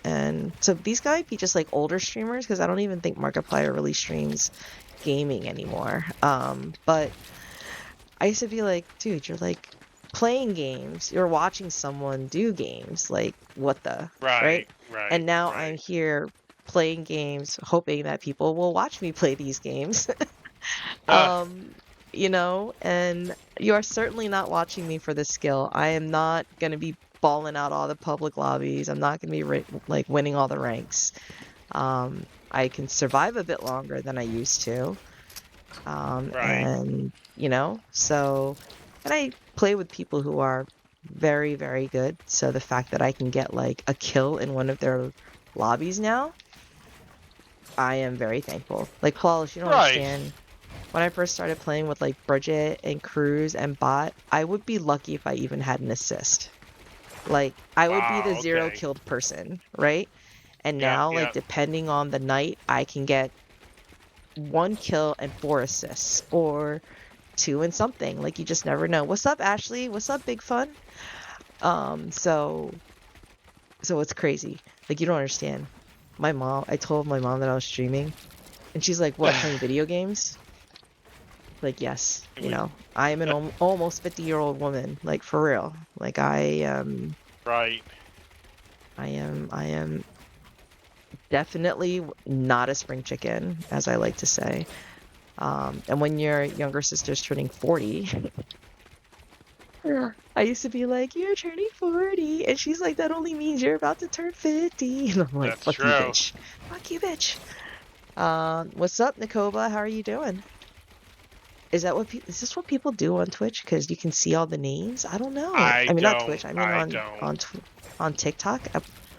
And so these guys be just like older streamers because I don't even think Markiplier really streams gaming anymore. But I used to be like, dude, you're like playing games, you're watching someone do games, like what the, right? Right, right, And now I'm right. here playing games, hoping that people will watch me play these games. Huh, Um, and you are certainly not watching me for the skill. I am not going to be balling out all the public lobbies. I'm not going to be like winning all the ranks. I can survive a bit longer than I used to. right, And I play with people who are very, very good. So the fact that I can get like a kill in one of their lobbies now, I am very thankful. Like, Flawless, you don't right. understand. When I first started playing with like Bridget and Cruz and Bot, I would be lucky if I even had an assist. Like, I would be the Wow, zero okay. killed person, right? And Yep, now, like, yep. depending on the night, I can get one kill and four assists, or two and something. Like, you just never know. What's up, Ashley? What's up, Big Fun? Um, so, so it's crazy. Like, you don't understand. I told my mom that I was streaming, and she's like, "What, playing video games?" Like, yes, It was I am an almost 50-year-old woman, like for real. Like right, I am definitely not a spring chicken, as I like to say. And when your younger sister's turning 40, yeah, I used to be like, "You're turning 40," and she's like, "That only means you're about to turn 50." And I'm like, that's "Fuck you, true. bitch. Fuck you, bitch." What's up, Nikova? How are you doing? Is this what people do on Twitch? Because you can see all the names? I don't know. I I mean, not don't, Twitch. I mean I don't. on TikTok.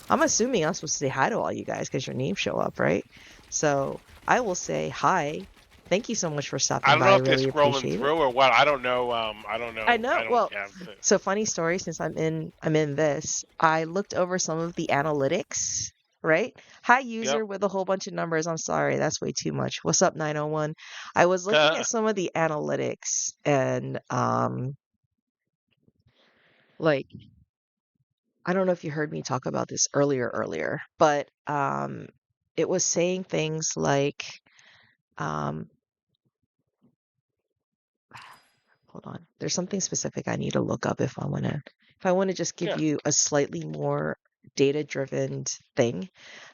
I'm assuming I'm supposed to say hi to all you guys because your names show up, right? So I will say hi. Thank you so much for I stopping don't by. know I if they're really scrolling appreciate it. through or what. I don't know. I don't I know. I know. don't Well, have the. so funny story, since I'm in this, I looked over some of the analytics, right? Hi, Yep. user with a whole bunch of numbers. I'm sorry, that's way too much. What's up, 901? I was looking at some of the analytics and like I don't know if you heard me talk about this earlier, but it was saying things like um hold on. There's something specific I need to look up if I want to just give Yeah. you a slightly more data-driven thing.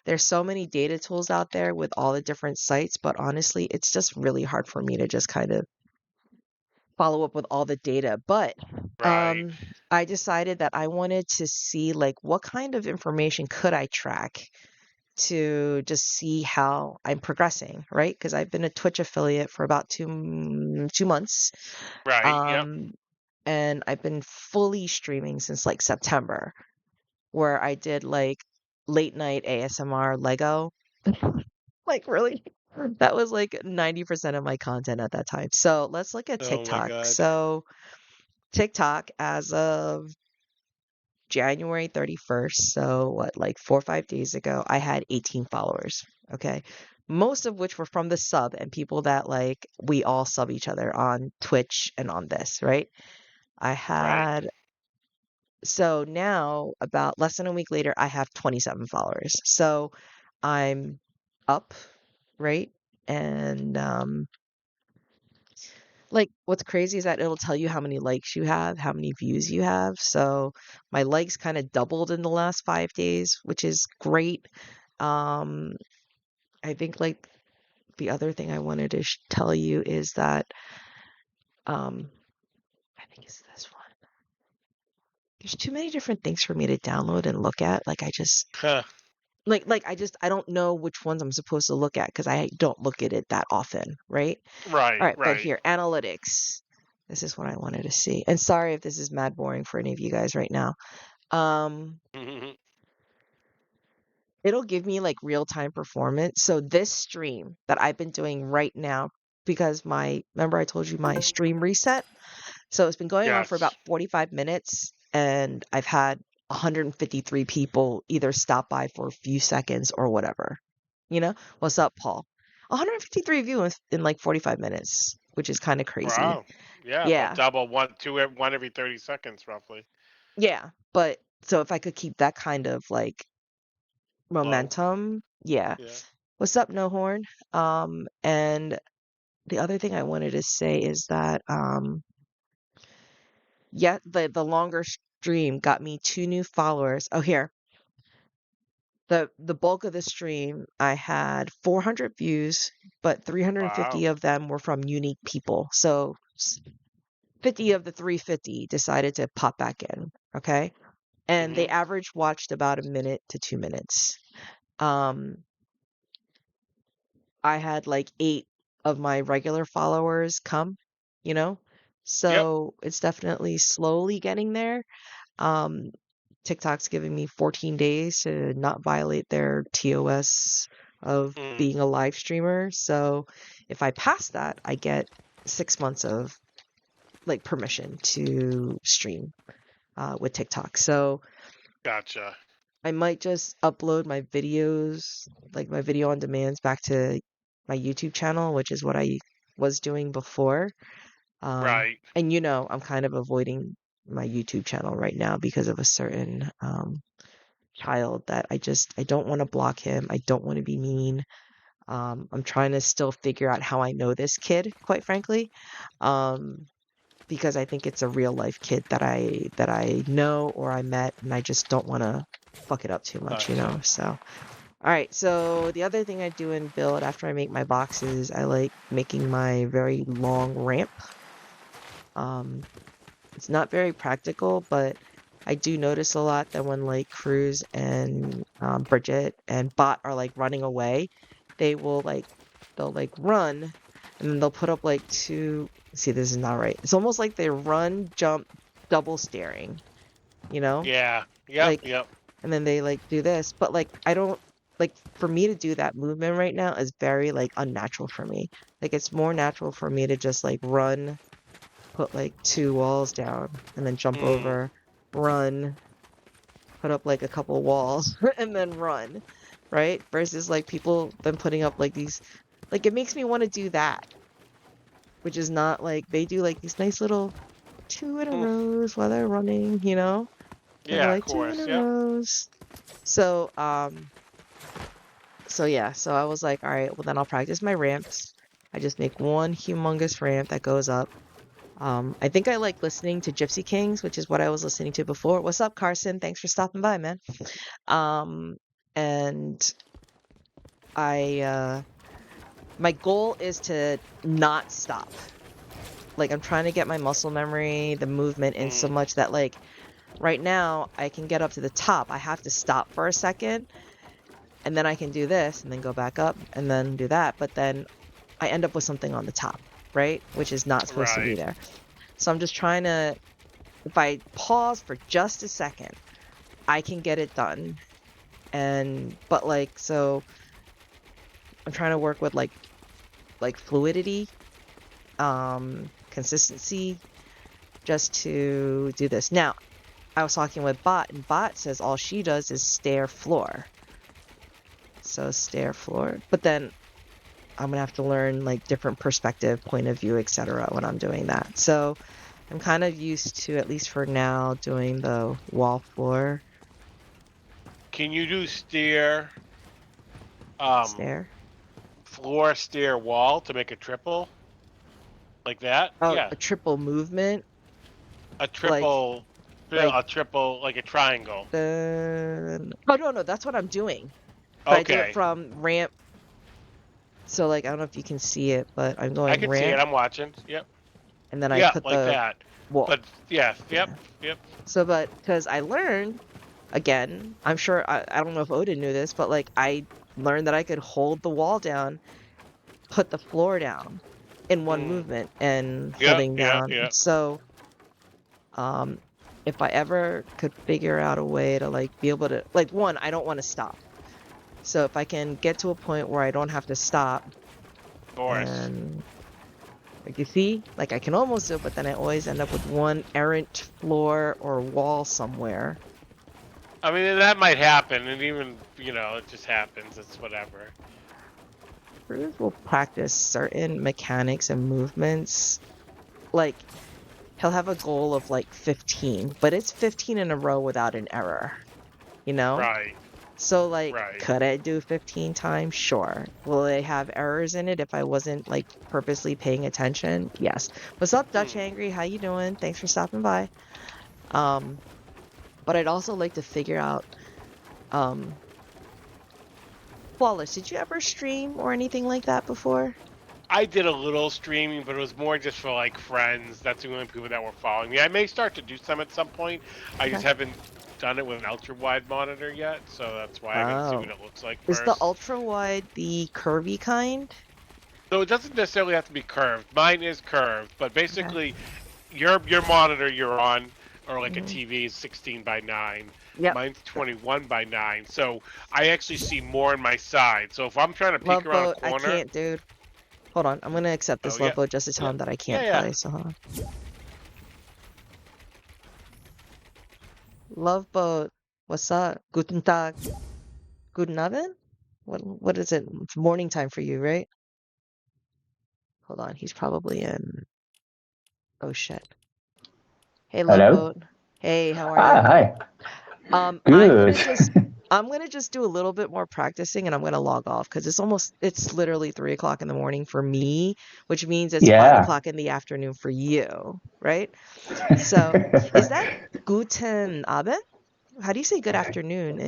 There's so many data tools out there with all the different sites, but honestly, it's just really hard for me to just kind of follow up with all the data. But Right. I decided that I wanted to see like what kind of information could I track to just see how I'm progressing, right? Because I've been a Twitch affiliate for about 2 months. Right. Yep. Um, and I've been fully streaming since like September, where I did like late night ASMR Lego. Like, really? That was like 90% of my content at that time. So let's look at Oh my TikTok. God. So TikTok, as of January 31st, so what, like 4 or 5 days ago, I had 18 followers. Okay. most of which were from the sub and people that like we all sub each other on Twitch and on this, right? I Right. had So now about less than a week later, I have 27 followers. So I'm up, right? And like what's crazy is that it'll tell you how many likes you have, how many views you have. So my likes kind of doubled in the last 5 days, which is great. Um, I think like the other thing I wanted to tell you is that um, I think it's this one. There's too many different things for me to download and look at. Like I just Huh. I don't know which ones I'm supposed to look at because I don't look at it that often, right? All Right. right, but Right. here, analytics. This is what I wanted to see. And sorry if this is mad boring for any of you guys right now. Um, it'll give me like real-time performance. So this stream that I've been doing right now, because remember I told you my stream reset? So it's been going on for about Yes. 45 minutes, and I've had 153 people either stop by for a few seconds or whatever. What's up, Paul? 153 views in like 45 minutes, which is kind of crazy. Wow. Yeah, about Yeah. double one every 30 seconds roughly. Yeah. But so if I could keep that kind of like Low. momentum, yeah. Yeah. What's up, No Horn? And the other thing I wanted to say is that yeah, the longer stream got me 2 new followers. Oh, here. The bulk of the stream, I had 400 views, but 350 Wow. of them were from unique people. So 50 of the 350 decided to pop back in, okay? And they Mhm. average watched about a minute to 2 minutes. Um, I had like 8 of my regular followers come, you know? Yep. So it's definitely slowly getting there. Um, TikTok's giving me 14 days to not violate their TOS of Mm. being a live streamer. So if I pass that, I get 6 months of like permission to stream with TikTok. So Gotcha. I might just upload my videos, like my video on demands, back to my YouTube channel, which is what I was doing before. Right. And I'm kind of avoiding my YouTube channel right now because of a certain child that I don't want to block him. I don't want to be mean. I'm trying to still figure out how I know this kid, quite frankly, um, because I think it's a real life kid that I know or I met, and I just don't want to fuck it up too much. Gotcha. So, all right. So the other thing I do in build after I make my boxes, I like making my very long ramp. Um, It's not very practical, but I do notice a lot that when like Cruz and Bridget and Bot are like running away, they will like they'll like run and then they'll put up like two. See, this is not right. It's almost like they run, jump, double staring, you know? Yeah. Yep. Like, Yep. and then they like do this, but like I don't like for me to do that movement right now is very like unnatural for me. Like it's more natural for me to just like run, put like 2 walls down and then jump Mm. over, run, put up like a couple walls and then run, right? Versus like people then putting up like these, like it makes me want to do that, which is not like they do like these nice little 2 in a rows while they're running. They go Yeah. Of like two in course. a Yep. rows. So, so yeah, so I was like, all right, well then I'll practice my ramps. I just make one humongous ramp that goes up. I think I like listening to Gypsy Kings, which is what I was listening to before. What's up, Carson? Thanks for stopping by, man. Um, and my goal is to not stop. Like I'm trying to get my muscle memory, the movement in so Mm. much that like right now I can get up to the top. I have to stop for a second and then I can do this and then go back up and then do that. But then I end up with something on the top, right? Which is not supposed to be Right. there. So I'm just trying to, if I pause for just a second, I can get it done. But like, so I'm trying to work with like fluidity, consistency, just to do this. Now, I was talking with Bot, and Bot says all she does is stair floor. So stair floor. But then I'm gonna have to learn like different perspective, point of view, etc. when I'm doing that. So I'm kind of used to, at least for now, doing the wall floor Can you do um, stair. floor, stair, wall to make a triple like that? Oh, Yeah, a triple movement, a like triple, like a triple, like a triangle. oh no, that's what I'm doing. But I do it Okay, from ramp. So like I don't know if you can see it, but I'm I going can see it. ramp I'm watching. Yep. and then I Yeah, put like the that. wall. But yeah, yep, Yeah. yep. So but because I learned again, I'm sure I don't know if Odin knew this, but like I learned that I could hold the wall down, put the floor down in one Mm. movement and Yep, holding yep, down. yep. So um if I ever could figure out a way to like be able to like one, I don't want to stop. So if I can get to a point where I don't have to stop Of course. and like you see, like I can almost do it, but then I always end up with one errant floor or wall somewhere. I mean, that might happen, and even it just happens. It's whatever. Bruce will practice certain mechanics and movements. Like he'll have a goal of like 15, but it's 15 in a row without an error, you know? Right, So like, right. could I do 15 times? Sure. Will they have errors in it if I wasn't like purposely paying attention? Yes. What's up, Dutch Hmm. Angry? How you doing? Thanks for stopping by. Um, but I'd also like to figure out, um, Flawless, did you ever stream or anything like that before? I did a little streaming, but it was more just for like friends. That's the only people that were following me. I may start to do some at some point. I just Okay. haven't done it with an ultra wide monitor yet, so that's why I got to see what Oh. it looks like Is the first. ultra wide the curvy kind? So it doesn't necessarily have to be curved. Mine is curved, but Okay. basically, your monitor you're on, or like a Hmm. TV, is 16 by 9. Yep. Mine's 21 by 9. So I actually see more in my side. So if I'm trying to peek Love around a boat. I corner, can't, dude. Hold on. I'm gonna accept oh this love yeah, boat just to tell yeah, him that I yeah, can't yeah. play. So hold on. Love boat. What's up? Guten Tag. Guten Abend? What is it? It's morning time for you, right? Hold on. He's probably in. Oh shit. Hey, love Hello. boat. Hey, how are Ah, you? hi. Um, I'm Good. gonna just I'm gonna just do a little bit more practicing and I'm gonna log off because it's literally 3 o'clock in the morning for me, which means it's five Yeah. o'clock in the afternoon for you, right? So is that guten Abend? How do you say good afternoon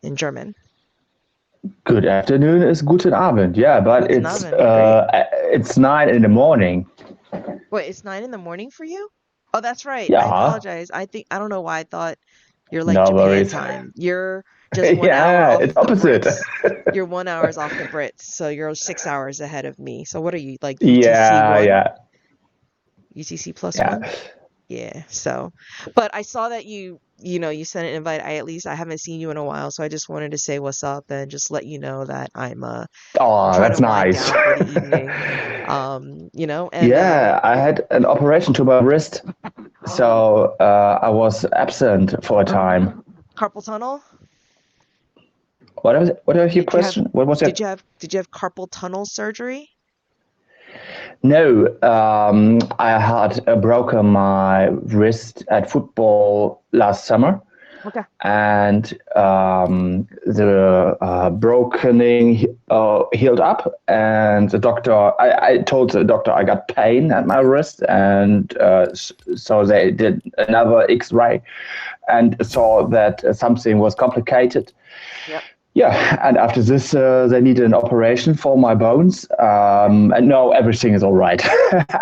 in German? Good afternoon is guten Abend. Yeah, but Guten Abend. Great. it's 9 in the morning. Wait, it's 9 in the morning for you? Oh, that's right. I Yeah. apologize. I don't know why I thought you're like No Japan worries. time. You're just 1 hour Yeah, off it's the opposite. Brits. You're 1 hour off the Brits, so you're 6 hours ahead of me. So what are you, like UTC Yeah, one? yeah, UTC plus yeah. one? Yeah. So, but I saw that you sent an invite. I haven't seen you in a while, so I just wanted to say what's up and just let you know that I'm Oh, trying to that's wind nice. down for the evening. And Yeah, I had an operation to my wrist, oh, so I was absent for a time. carpal tunnel? What was your Did you have question? What was did it? you have did you have carpal tunnel surgery? No, I had broken my wrist at football last summer, Okay. and the brokening healed up. And I told the doctor I got pain at my wrist, and so they did another X-ray and saw that something was complicated. Yep. Yeah, and after this, they needed an operation for my bones. Okay. And no, everything is all right.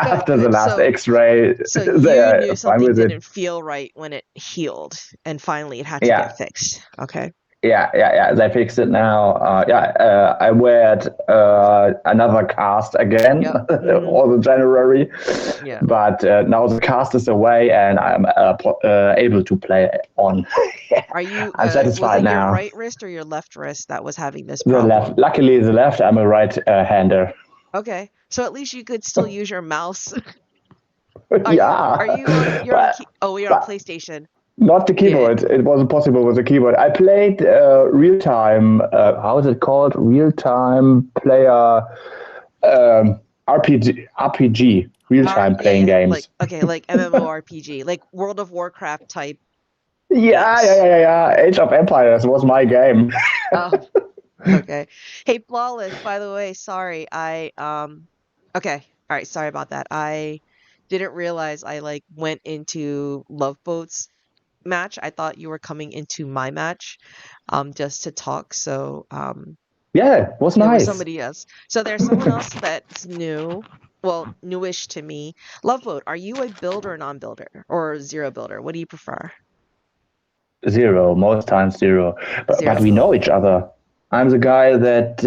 Oh, After the good. last So X-ray, so they you knew are fine something with it. didn't feel right when it healed, and finally it had to get Yeah, fixed. Okay. yeah. They fixed it now. I wear another cast again, Yep. Mm-hmm. all the January, Yeah. but now the cast is away, and I'm able to play on. Are you I'm was satisfied it your now. right wrist or your left wrist that was having this The left, problem? luckily, the left. I'm a right-hander. Okay. So at least you could still use your mouse. Are Yeah, you on you're on you're on but PlayStation. not the Yeah. keyboard. It wasn't possible with the keyboard. I played real time. How is it called? Real time player. RPG, real time Yeah, playing yeah, like games. okay, like MMORPG, like World of Warcraft type Yeah, yeah, games. yeah, yeah, yeah. Age of Empires was my game. Oh, okay. Hey, Flawless, by the way, sorry. Okay. All right, sorry about that. I didn't realize I like went into Love Boat's match. I thought you were coming into my match just to talk. So, Yeah, it was there was nice. somebody else. So there's someone else that's new. Well, newish to me. Love Boat, are you a builder or non-builder or zero builder? What do you prefer? Zero, most times zero. But Zero. we know each other. I'm the guy that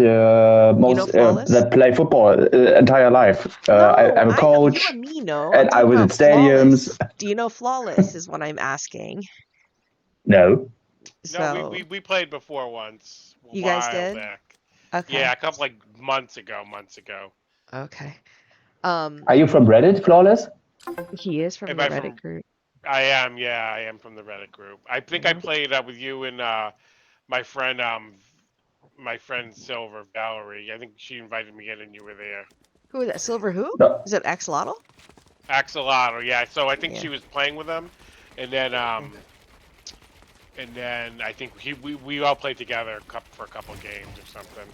You know most Flawless? that play football entire life. No, I'm a I know you coach, and me know. I'm and I talking visit about stadiums. Flawless. Do you know Flawless is what I'm asking. No. No, So, we played before once, a you guys while did? back. Yeah, Okay. a couple like months ago, months ago. Okay. Um, Are you from Reddit, Flawless? he is from Am the I Reddit from? group. I am. Yeah, I am from the Reddit group. I think I Yeah. played with you and my friend my friend Silver Valerie. I think she invited me in, and you were there. Who is that? Silver who? No. Is it Axolotl? Axolotl. Yeah. So I think Yeah. she was playing with them, and then Okay. I think we all played together for a couple games or something.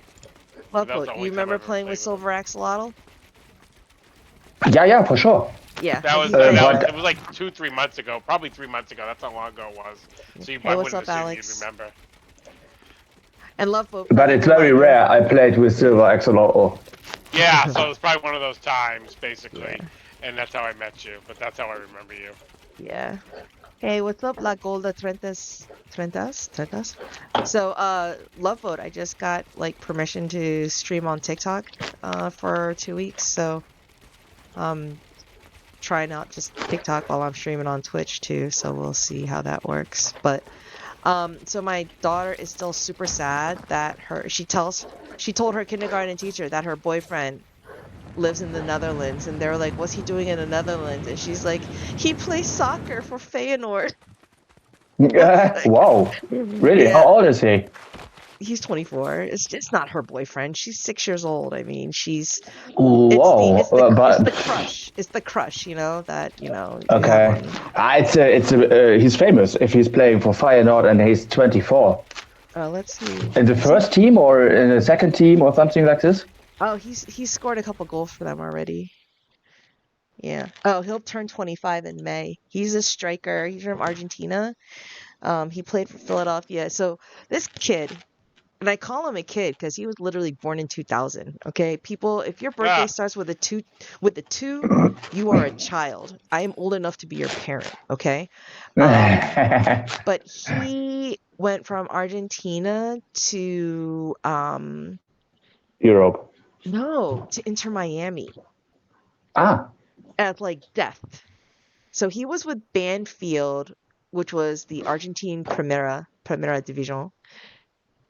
But Love that was Boat. the Do you only time I remember ever playing with played with him. Silver Axolotl? Yeah, yeah, for sure. Yeah. That was He played. it was But like 2 3 months ago, probably 3 months ago. That's how long ago it was. So Hey, I what's wouldn't up, assume you'd Alex? remember. And Love Boat, but friendly it's very reminder. rare. I played with Silver Axolotl. Yeah, so it was probably one of those times, basically, Yeah. and that's how I met you. But that's how I remember you. Yeah. Hey, what's up, La Golda Trentas? So, Love Boat, I just got like permission to stream on TikTok for 2 weeks. So, um trying out just TikTok while I'm streaming on Twitch too. So we'll see how that works. But so my daughter is still super sad that she told her kindergarten teacher that her boyfriend lives in the Netherlands, and they're like, "What's he doing in the Netherlands?" And she's like, "He plays soccer for Feyenoord." I was like, Wow. Really? How yeah, old is he? he's 24. It's just not her boyfriend. She's 6 years old. I mean, Wow. it's But the crush. It's the crush, that, you have okay. on. He's famous if he's playing for Feyenoord and he's 24. Let's see. In the Is he? first team or in the second team or something like this? Oh, he's scored a couple goals for them already. Yeah. Oh, he'll turn 25 in May. He's a striker. He's from Argentina. He played for Philadelphia. So this kid, and I call him a kid because he was literally born in 2000. Okay, people, if your birthday Ah, starts with a two, you are a child. I am old enough to be your parent. Okay. But he went from Argentina to Europe. no, to Inter Miami Ah. at like death. So he was with Banfield, which was the Argentine Primera Division,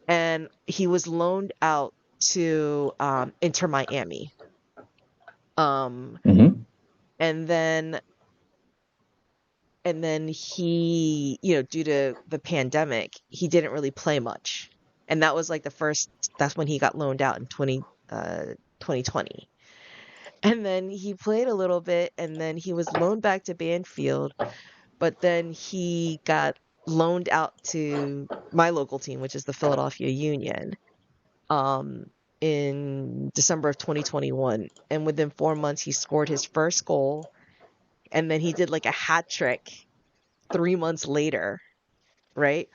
and he was loaned out to Inter Miami. Um, Mm-hmm. and then he, due to the pandemic, he didn't really play much. And that was like that's when he got loaned out in 2020. And then he played a little bit, and then he was loaned back to Banfield, but then he got loaned out to my local team, which is the Philadelphia Union, um, in December of 2021. And within 4 months, he scored his first goal, and then he did like a hat trick 3 months later, right?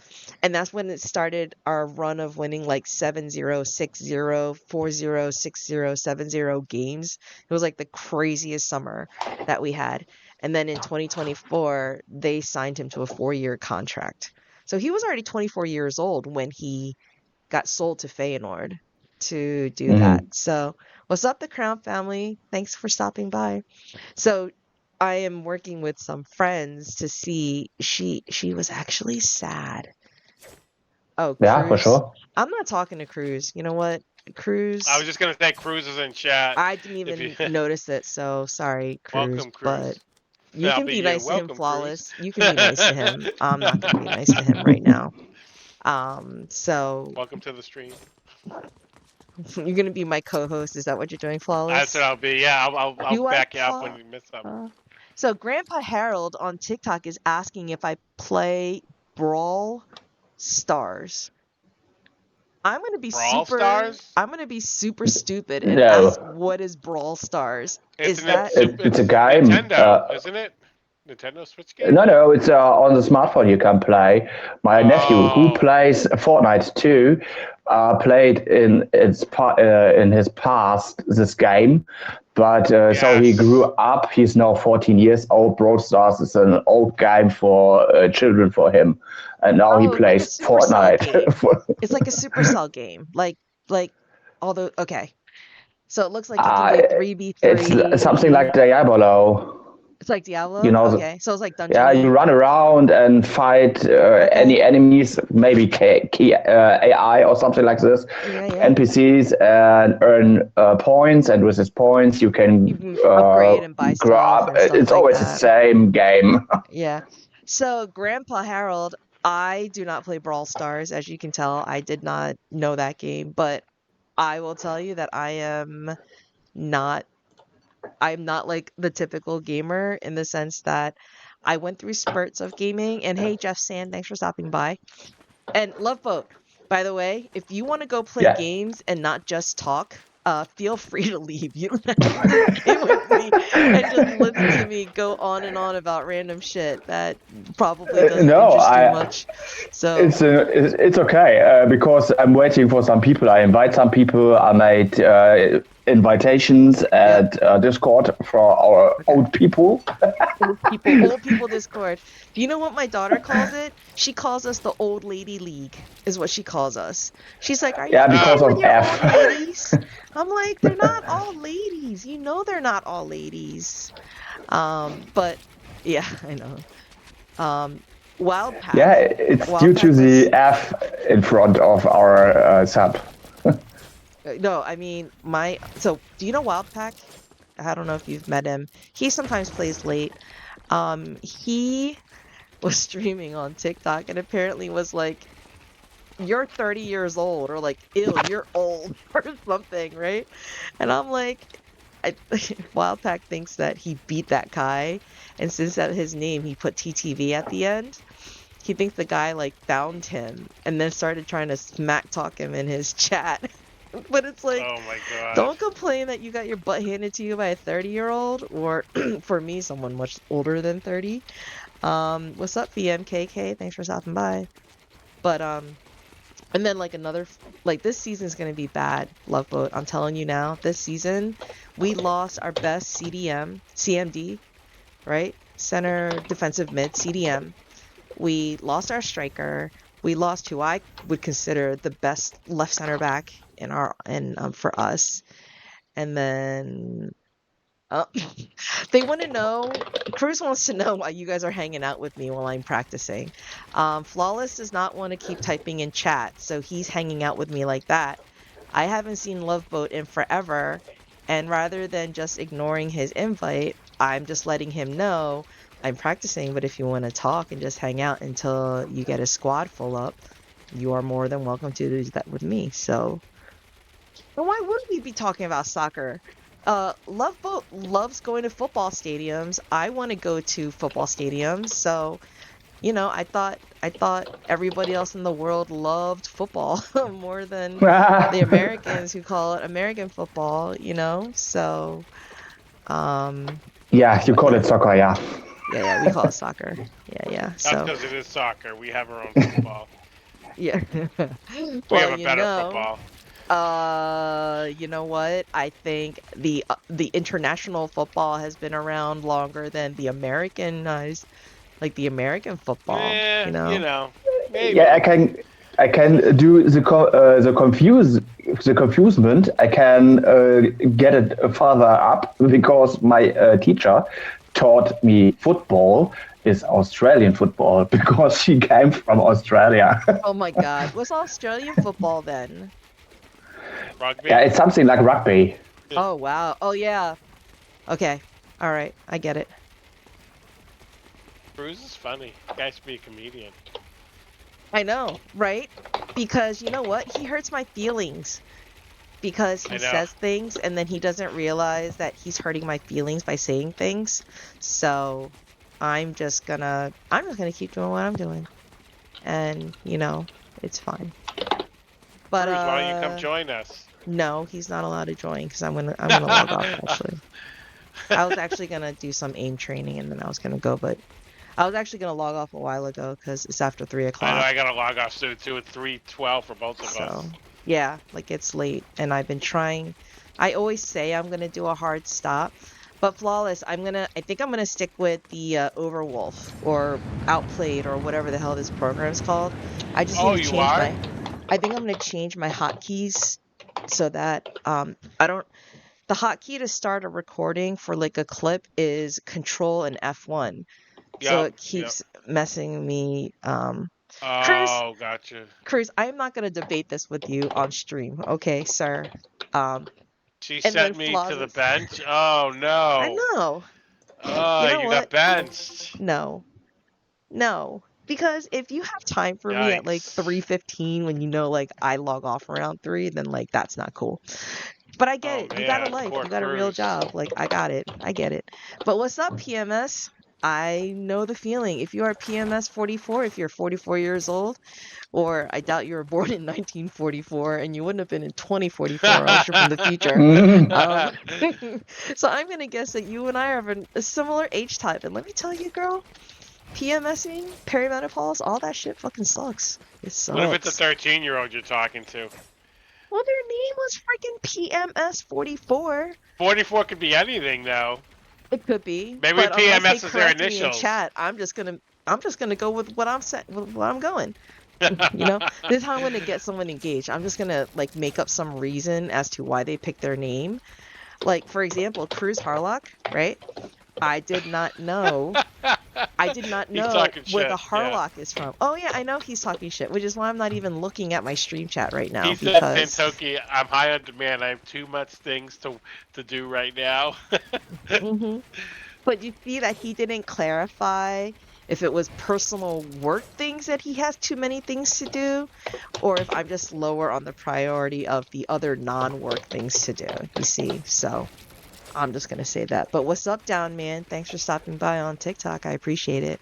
And that's when it started our run of winning like 7-0, 6-0, 4-0, 6-0, 7-0 games. It was like the craziest summer that we had. And then in 2024, they signed him to a 4-year contract. So he was already 24 years old when he got sold to Feyenoord to do that. Mm-hmm. So, what's up, the Crown family? Thanks for stopping by. So, I am working with some friends to see she was actually sad. Oh, Yeah, for Cruz. sure. I'm not talking to Cruz. You know what? I Cruz, was just gonna say Cruz is in chat. I didn't If you even notice it, so sorry, Cruz, welcome, but Cruz. you That'll can be be you. nice to him, Welcome, Cruz. Flawless. You can be nice to him. I'm not going to be nice to him right now. So Welcome to the stream. You're gonna be my co-host. Is that what you're doing, That's what Flawless? I'll be. Yeah, I'll Do I back you up when play? you miss something. So Grandpa Harold on TikTok is asking if I play Brawl Stars. I'm gonna be Brawl super. Stars? I'm gonna be super stupid and ask No, what is Brawl Stars? Is Isn't it that super? it's a It's game. Nintendo, isn't it? Nintendo Switch game? No, it's on the smartphone you can play. My nephew, who Oh, plays Fortnite too, played in his past this game, but so he grew yes. up. He's now 14 years old. Brawl Stars is an old game for children for him, and now he oh, like a plays Supercell Fortnite. game? It's like a Supercell game. Like although okay. So it looks like you can uh, do it's something 3v3. like Diablo. It's like You Diablo? know, Okay. So it's like yeah, you dungeony. run around and fight any Okay. enemies, maybe key AI or something like this, Yeah, yeah. NPCs, and earn points. And with these points, you You can can upgrade and buy grow stuff up. and stuff It's like always the that. same game. Yeah. So Grandpa Harold, I do not play Brawl Stars, as you can tell. I did not know that game, but I will tell you that not I'm not like the typical gamer in the sense that I went through spurts of gaming. And hey, Jeff Sand, thanks for stopping by. And Love Boat, by the way, if you want to go play Yeah. games and not just talk, feel free to leave. You don't have to stay with me and just listen to me go on and on about random shit that probably doesn't No, interest you I much. So, it's okay because I'm waiting for some people. I invite some people. I made invitations yep. at Discord for our Okay. old people. Old people Discord. Do you know what my daughter calls it? She calls us the old lady league, is what she calls us. She's like, "Are you Yeah, playing because Oh, with of your old F. ladies?" I'm like, "They're not all ladies. You know they're not all ladies." But yeah, I know. Um, Wild Yeah, Pack. it's due Wild to Pack was the F in front of our sub. no, I mean my so do you know Wild Pack? I don't know if you've met him. He sometimes plays late. He was streaming on TikTok and apparently was like, "You're 30 years old," or like, "Ew, you're old," or something, right? And I'm like, I, Wildpack thinks that he beat that guy, and since that his name, he put TTV at the end. He thinks the guy like found him and then started trying to smack talk him in his chat. But it's like, oh my God. don't complain that you got your butt handed to you by a 30-year-old, or for me, someone much older than 30. What's up, VMKK? Thanks for stopping by. But and then like like this season's gonna be bad, Love Boat. I'm telling you now, this season we lost our best CMD, right? Center defensive mid, CDM. We lost our striker. We lost who I would consider the best left center back in our and for us. And then uh, they want to know. Cruz wants to know why you guys are hanging out with me while I'm practicing. Flawless does not want to keep typing in chat, so he's hanging out with me like that. I haven't seen Loveboat in forever, and rather than just ignoring his invite, I'm just letting him know I'm practicing. But if you want to talk and just hang out until you get a squad full up, you are more than welcome to do that with me. So. And why would we be talking about soccer? Loveboat loves going to football stadiums. I want to go to football stadiums, so I thought everybody else in the world loved football more than the Americans who call it American football. So, Yeah, you but call yeah, it soccer, yeah. yeah, we call it soccer. Yeah. That's So, because it is soccer. We have our own football. yeah. We Well, have a better football. You know what? I think the international football has been around longer than the Americanized, like the American football, Yeah, you know? Yeah, maybe. I can do the confusement. I can get it further up because my teacher taught me football is Australian football because she came from Australia. Oh my God. What's Australian football then? Yeah, Rugby. it's something like rugby. Oh wow. Oh yeah. Okay. All right. I get it. Bruce is funny. Guy should be a comedian. I know, right? Because you know what? He hurts my feelings. because I he know. says things and then he doesn't realize that he's hurting my feelings by saying things. So I'm just gonna keep doing what I'm doing. And, it's fine. But Cruz, why don't you come join us? no, he's not allowed to join because I'm gonna log off actually. I was actually gonna do some aim training and then I was gonna go, but I was actually gonna log off a while ago because it's after 3 I know I o'clock. gotta log off soon too. It's 3:12 for both of us. So yeah, like it's late and I've been trying. I always say I'm gonna do a hard stop, but Flawless, I think I'm gonna stick with the Overwolf or Outplayed or whatever the hell this program is called. I just need Oh, to you change are? my I think I'm gonna change my hotkeys so that I don't the hotkey to start a recording for like a clip is Control and F1. So Yep. it Yep. keeps messing me. Cruz, Oh, gotcha. Cruz, I'm not gonna debate this with you on stream, okay, sir? Um, She and then sent me to the Flawless. bench. Oh I no. know. You Oh, know you got what? benched. No, no. Because if you have time for me at like Yikes. 3:15 when you know like I log off around 3, then like that's not cool. But I get Oh it. You got a man, life. poor You got a real Cruz. job. Like I got it. I get it. But what's up, PMS? I know the feeling. If you are PMS 44, if you're 44 years old, or I doubt you were born in 1944 and you wouldn't have been in 2044 unless you're from the future. Mm. Um, so I'm gonna guess that you and I are of a similar age type. And let me tell you, girl, PMSing, perimenopause, all that shit fucking sucks. It What if it's a sucks. 13-year-old you're talking to? Well, their name was freaking PMS 44. 44 could be anything though. It could be, Maybe but unless they PMS is their correct me in initials. chat, I'm just gonna go with what I'm set with what I'm going. This is how I'm gonna get someone engaged. I'm just gonna like make up some reason as to why they picked their name. Like for example, Cruz Harlock, right? I did not know. I did not He's know talking where the shit. Yeah. Harlock is from. Oh yeah, I know he's talking shit, which is why I'm not even looking at my stream chat right now He said, because Pentoki, I'm high on demand. I have too much things to do right now. hmm But you see that he didn't clarify if it was personal work things that he has too many things to do, or if I'm just lower on the priority of the other non-work things to do. You see, so I'm just gonna say that. But what's up, Down Man? Thanks for stopping by on TikTok. I appreciate it.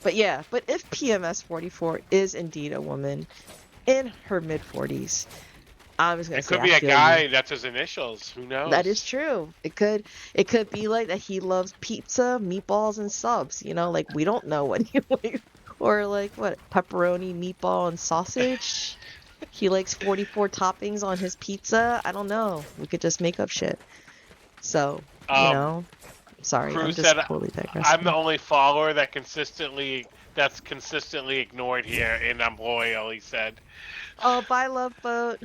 But yeah, but if PMS 44 is indeed a woman in her mid 40s, I'm just gonna It say could I be a feel you. guy that's his initials. Who That is knows? true. It could be like that he loves pizza, meatballs, and subs. Like we don't know what he likes. Or like what, pepperoni, meatball, and sausage. He likes 44 toppings on his pizza. I don't know. We could just make up shit. So, Um, sorry, I'm Cruz just said, totally "I'm the digressing. only follower that's consistently ignored here, and I'm loyal." He said, Oh, bye, love boat.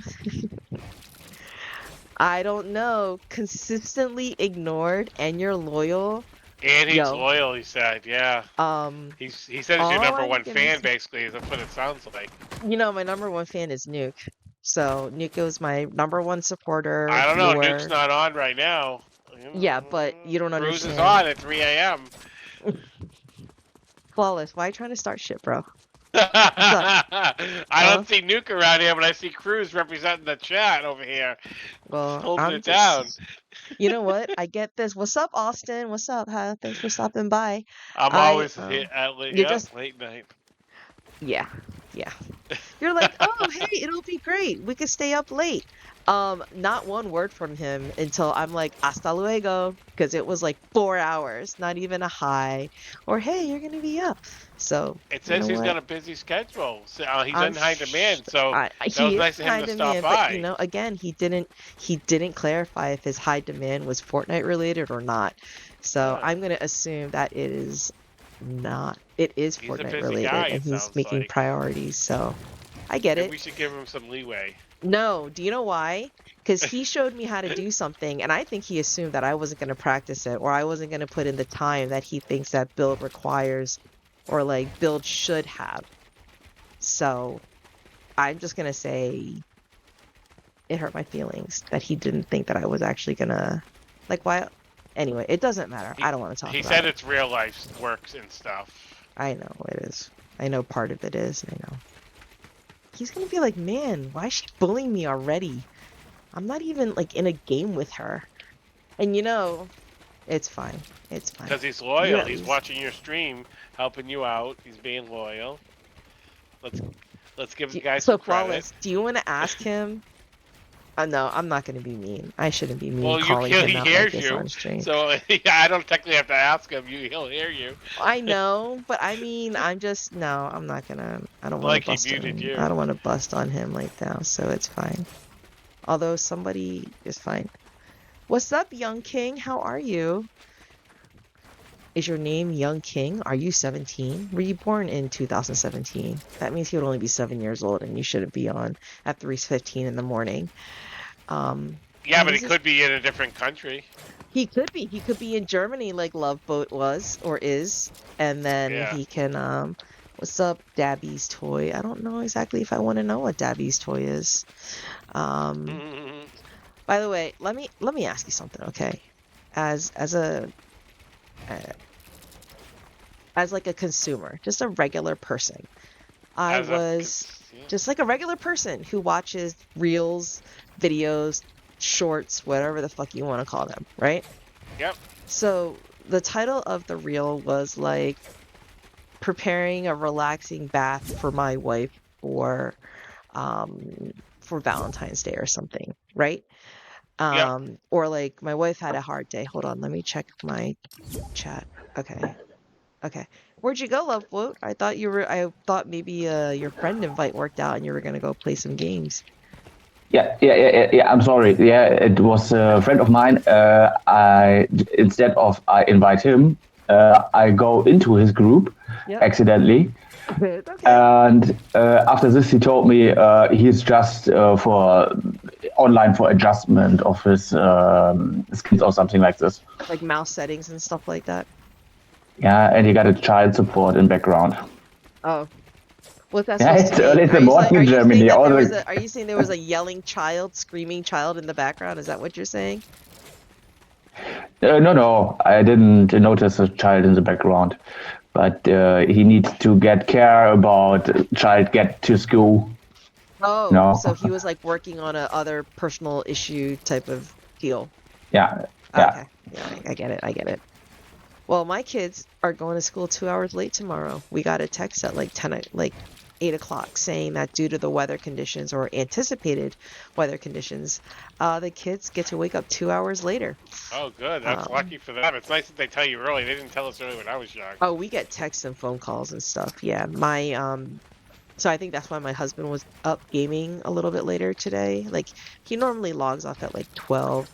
I don't know. Consistently ignored and you're loyal. and he's Yo, loyal. He said, "Yeah." um, He said he's your all number I'm one gonna fan. say. Basically, that's what it sounds like. My number one fan is Nuke. So Nuke is my number one supporter, I don't know. Nuke's viewer. not on right now. Yeah, but you don't Cruz is understand. on at 3 a.m. Flawless, why are you trying to start shit, bro? What's up? I Huh? don't see Nuke around here, but I see Cruz representing the chat over here, Well, holding I'm it down. just, you know what? I get this. What's up, Austin? What's up? Huh? Thanks for stopping by. I'm I, always here at late, you're yep, just, late night. yeah, yeah. You're like, oh, hey, it'll be great. We could stay up late. Not one word from him until I'm like, hasta luego, because it was like 4 hours, not even a hi, or hey, you're gonna be up. So, It you says know he's what? got a busy schedule. So, he's I'm in high sh demand, so that was he is nice of in him high to stop demand, but by. again, he didn't clarify if his high demand was Fortnite related or not. So Huh. I'm gonna assume that it is not. It is He's a Fortnite busy related, guy, and it he's sounds making like. priorities. So I get Maybe it. we should give him some leeway. No, do you know why? Because he showed me how to do something, and I think he assumed that I wasn't going to practice it, or I wasn't going to put in the time that he thinks that build requires, or like build should have. So I'm just going to say it hurt my feelings that he didn't think that I was actually going to, like, why? Anyway, it doesn't matter. He I don't want to talk he about said it. it's real life works and stuff. I know it is. I know part of it is. I know. he's gonna be like, man, why is she bullying me already? I'm not even like in a game with her. And it's fine. It's fine. Because he's You loyal. at He's least. watching your stream, helping you out. He's being loyal. Let's let's give the guy So some credit. Flawless, do you want to ask him? No, I'm not gonna be mean. I shouldn't be mean Well, calling he him out like hears this you, on stream. so yeah, I don't technically have to ask him. He'll hear you. I know, but I mean, no, I'm not gonna. I don't want to Like he bust muted him. I you. don't want to bust on him like that, so it's fine. Although somebody is fine. What's up, Young King? How are you? Is your name Young King? Are you 17? Were you born in 2017? That means he would only be 7 years old, and you shouldn't be on at 3:15 in the morning. Yeah, And but he this is could be in a different country. he could be. He could be in Germany like Love Boat was or is, and then Yeah. he can. What's up, Dabby's toy? I don't know exactly if I want to know what Dabby's toy is. Um, by the way, let me ask you something, okay? As a uh, as like a consumer, just a regular person. I As a was just like a regular person who watches reels, videos, shorts, whatever the fuck you want to call them, right? Yep. So the title of the reel was like preparing a relaxing bath for my wife um for Valentine's Day or something, right? Yep. Or like my wife had a hard day. Hold on, let me check my chat. Okay. Okay. Where'd you go, Love Boat? I thought maybe your friend invite worked out and you were gonna go play some games. Yeah. I'm sorry. Yeah, it was a friend of mine. I instead of I invite him, I go into his group Yep. accidentally, Okay. and after this, he told me he's just for online for adjustment of his skills or something like this. Like mouse settings and stuff like that. Yeah, and he got a child support in background. Oh, what's that Yeah, supposed to it's early mean? in the morning Are in you saying Germany. that All there was the a are you saying there was a yelling child, screaming child in the background? Is that what you're saying? no, I didn't notice a child in the background, but he needs to get care about child get to school. Oh, No, so he was like working on a other personal issue type of deal. yeah, yeah. Okay. Yeah, I get it. I get it. Well, my kids are going to school 2 hours late tomorrow. We got a text at like 8 o'clock saying that due to the weather conditions or anticipated weather conditions, the kids get to wake up 2 hours later. Oh, good. That's Um, lucky for them. It's nice that they tell you early. They didn't tell us early when I was young. oh, we get texts and phone calls and stuff. Yeah, so I think that's why my husband was up gaming a little bit later today. Like he normally logs off at like 12,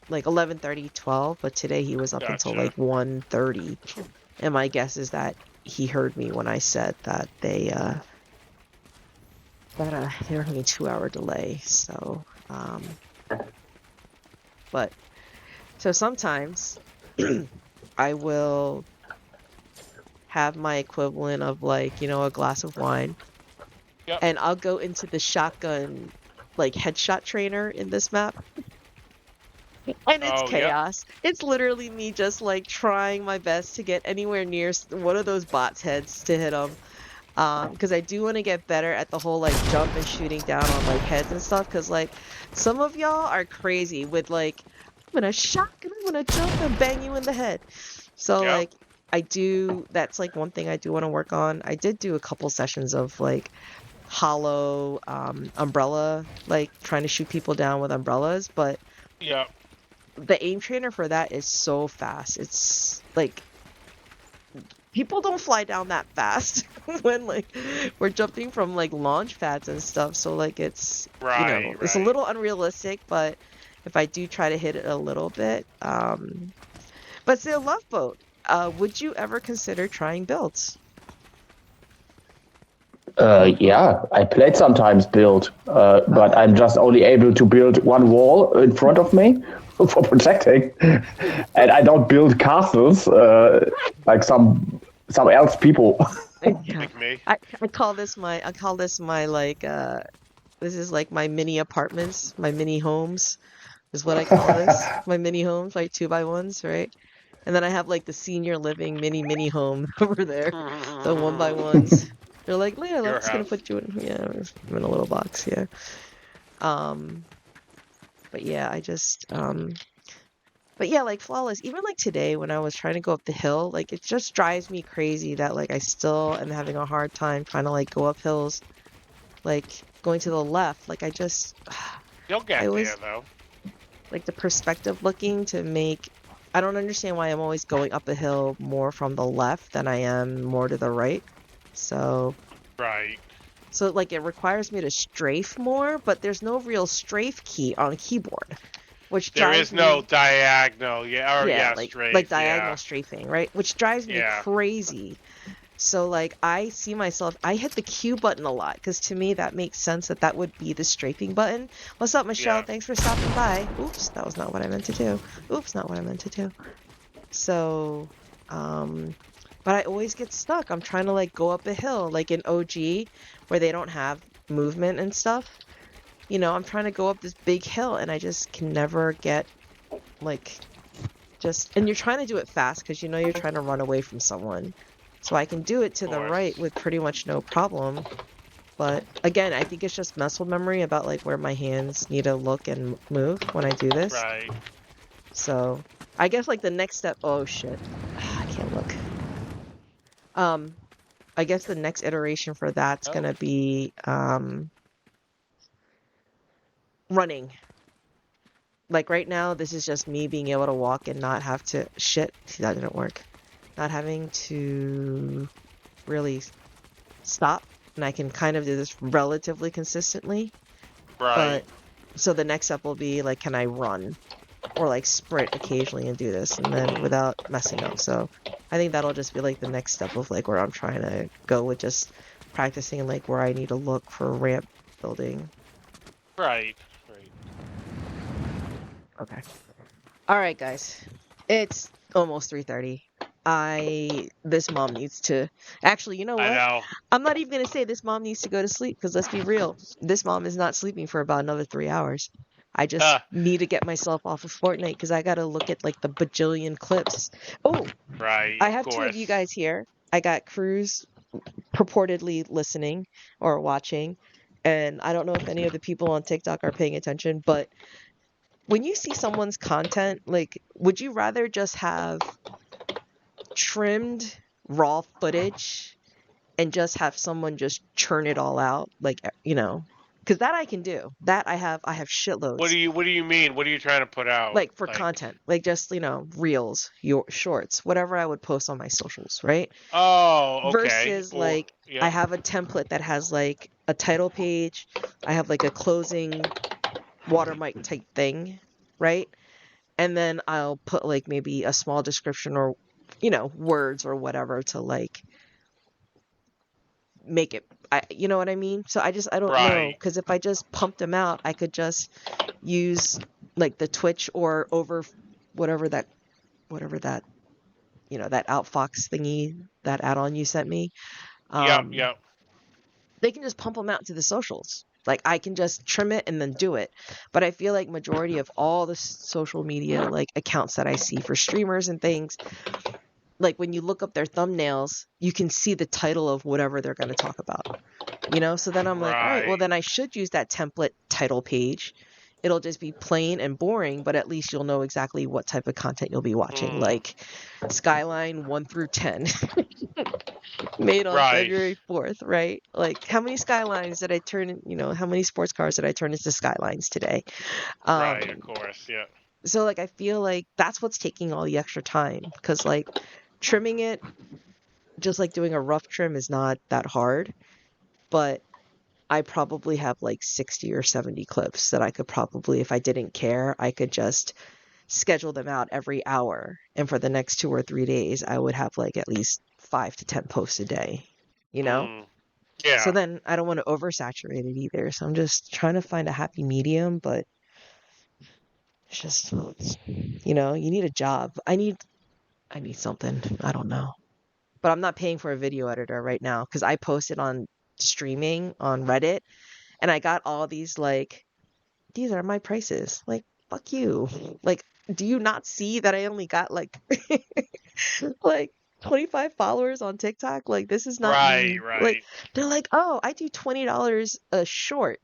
like 11:30, 12, but today he was up until Gotcha. like 1:30. And my guess is that he heard me when I said that they're having a 2 hour delay. So but so sometimes I will have my equivalent of like, a glass of wine, Yep. and I'll go into the shotgun like headshot trainer in this map. And it's Oh, yep. chaos. It's literally me just like trying my best to get anywhere near one of those bots' heads to hit them. Because I do want to get better at the whole like jump and shooting down on like heads and stuff. Because like some of y'all are crazy with like, I'm gonna shotgun, I'm gonna jump and bang you in the head. So Yep. like that's like one thing I do want to work on. I did do a couple sessions of like hollow umbrella, like trying to shoot people down with umbrellas, but Yep. the aim trainer for that is so fast. It's like people don't fly down that fast when like we're jumping from like launch pads and stuff. So like it's Right. it's a Right. little unrealistic, but if I do try to hit it a little bit, but still, Love Boat, would you ever consider trying builds? Yeah, I played sometimes build, but Okay. I'm just only able to build one wall in front of me for protecting, and I don't build castles like some else people. Yeah. Like me. I call this my like this is like my mini apartments, my mini homes is what I call this. My mini homes, like 2x1s, right? And then I have like the senior living mini home over there, the 1x1s. They're like, Leah, I'm Your just gonna house. put you in, yeah, I'm in a little box, yeah. Um, but yeah, but yeah, like flawless. Even like today when I was trying to go up the hill, like it just drives me crazy that like I still am having a hard time trying to like go up hills, like going to the left. Like I just, You'll I get there always though. like the perspective looking to make. I don't understand why I'm always going up a hill more from the left than I am more to the right. So, Right. like it requires me to strafe more, but there's no real strafe key on a keyboard, which There drives is no me, diagonal. Yeah, or yeah, yeah, like strafe. diagonal Yeah. strafing, right? Which drives me Yeah. crazy. So like I see myself, I hit the Q button a lot because to me that makes sense that that would be the strafing button. What's up, Michelle? Yeah. Thanks for stopping by. Oops, that was not what I meant to do. Oops, not what I meant to do. So, um, but I always get stuck. I'm trying to like go up a hill, like in OG, where they don't have movement and stuff. I'm trying to go up this big hill and I just can never get like and you're trying to do it fast because you're trying to run away from someone. So I can do it Of to the right course. with pretty much no problem. But again, I think it's just muscle memory about like where my hands need to look and move when I do this. Right. So I guess like the next step, oh shit, I can't look. Um, I guess the next iteration for that's Oh. gonna be running. Like right now, this is just me being able to walk and not have to shit. See, that didn't work. Not having to really stop, and I can kind of do this relatively consistently. Right. But so the next step will be like, can I run or like sprint occasionally and do this, and then without messing up. So I think that'll just be like the next step of like where I'm trying to go with just practicing like where I need to look for ramp building. Right. Right. Okay. All right, guys. It's almost 3:30. This mom needs to actually, you know I what? know. I'm not even gonna say this mom needs to go to sleep because let's be real, this mom is not sleeping for about another 3 hours. I just Huh. need to get myself off of Fortnite because I gotta look at like the bajillion clips. Oh, Right. I Of have two of you course. guys here. I got Cruz purportedly listening or watching, and I don't know if any of the people on TikTok are paying attention, but when you see someone's content, like, would you rather just have trimmed raw footage and just have someone just churn it all out, like, because that I can do. That I have shitloads, What do you mean? What are you trying to put out? like for Like, content, like just reels, your shorts, whatever I would post on my socials, right? oh, okay. Versus Or like I yep. have a template that has like a title page, I have like a closing watermark type thing, right? And then I'll put like maybe a small description or words or whatever to like make it you know what I mean? So I don't know Right. because if I just pumped them out, I could just use like the Twitch or over whatever that that Outfox thingy, that add-on you sent me. Yep. Um Yep. they can just pump them out to the socials. Like I can just trim it and then do it. But I feel like majority of all the social media like accounts that I see for streamers and things, like when you look up their thumbnails, you can see the title of whatever they're going to talk about. So then I'm like, all right, well Right. then I should use that template title page. It'll just be plain and boring, but at least you'll know exactly what type of content you'll be watching, Hmm. like Skyline 1 through 10 made on Right. February 4th, right? Like how many skylines did I turn in, how many sports cars did I turn into skylines today? Right. Um Of course. Yeah. so like I feel like that's what's taking all the extra time cuz like trimming it just like doing a rough trim is not that hard, but I probably have like 60 or 70 clips that I could probably, if I didn't care, I could just schedule them out every hour. And for the next 2 or 3 days, I would have like at least 5 to 10 posts a day, you know? Hmm. So Yeah. then I don't want to oversaturate it either. So I'm just trying to find a happy medium, but it's just, you need a job. I need something. I don't know. But I'm not paying for a video editor right now because I posted on streaming on Reddit and I got all these like, these are my prices. Like, fuck you. Like, do you not see that I only got like like 25 followers on TikTok. Like, this is not Right, like right. they're like, oh, I do $20 a short.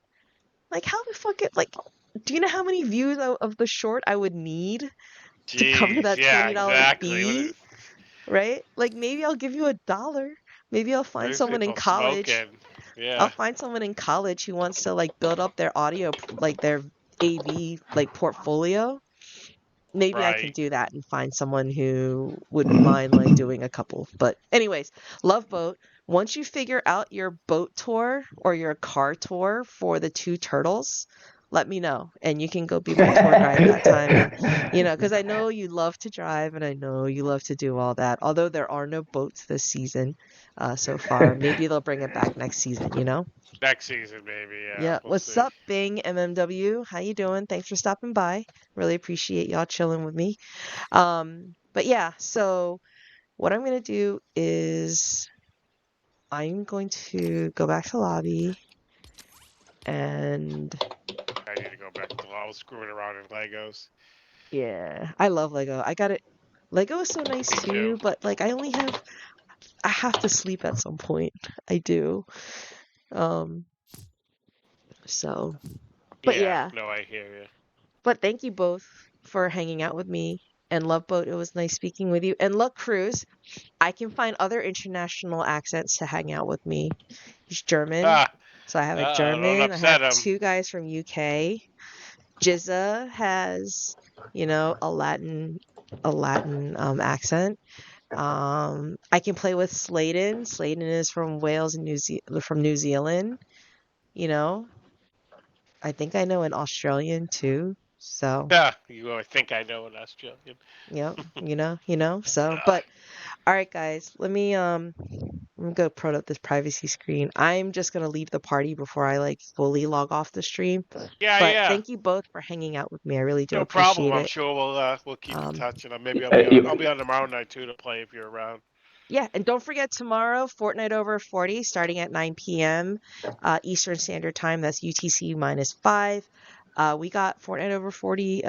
Like, how the fuck it like? Do you know how many views of the short I would need to cover Jeez, that yeah, $20 exactly. What fee? is Right? Like, maybe I'll give you $1. Maybe I'll find these someone in people college. smoking? I'll Yeah, find someone in college who wants to like build up their like their AV like portfolio. Maybe I can right. do that and find someone who wouldn't mind like doing a couple. But anyways, Love Boat. Once you figure out your boat tour or your car tour for the two turtles, let me know and you can go be my tour guide that time. And because I know you love to drive and I know you love to do all that. Although there are no boats this season so far, maybe they'll bring it back next season. Next season, maybe. Yeah, Yeah, we'll what's see. up, Bing MMW? How you doing? Thanks for stopping by. Really appreciate y'all chilling with me. But yeah, so what I'm gonna do is I'm going to go back to lobby and I need to go back to I was screwing around in Legos. yeah, I love Lego. I got it. Lego is so nice Me too. too, but like I have to sleep at some point. I do. Um, so but Yeah, yeah, no, I hear you. but thank you both for hanging out with me. And Love Boat, it was nice speaking with you. And Luck Cruise, I can find other international accents to hang out with me. He's German. Ah, So I have a don't German. I have upset him. two guys from UK. Jizza has, a Latin accent. I can play with Sladen. Sladen is from Wales and from New Zealand. You know, I think I know an Australian too. So, Yeah, I think I know an Australian. yep, So, but all right, guys, I'm gonna go put up this privacy screen. I'm just gonna leave the party before I like fully log off the stream. Yeah, But yeah. thank you both for hanging out with me. I really do No problem. appreciate I'm it. sure we'll keep in Um, touch, and maybe I'll be on. I'll You, be on tomorrow night too to play if you're around. yeah, and don't forget tomorrow, Fortnite over 40, starting at 9 p.m. Eastern Standard Time. That's UTC -5. We got Fortnite over 40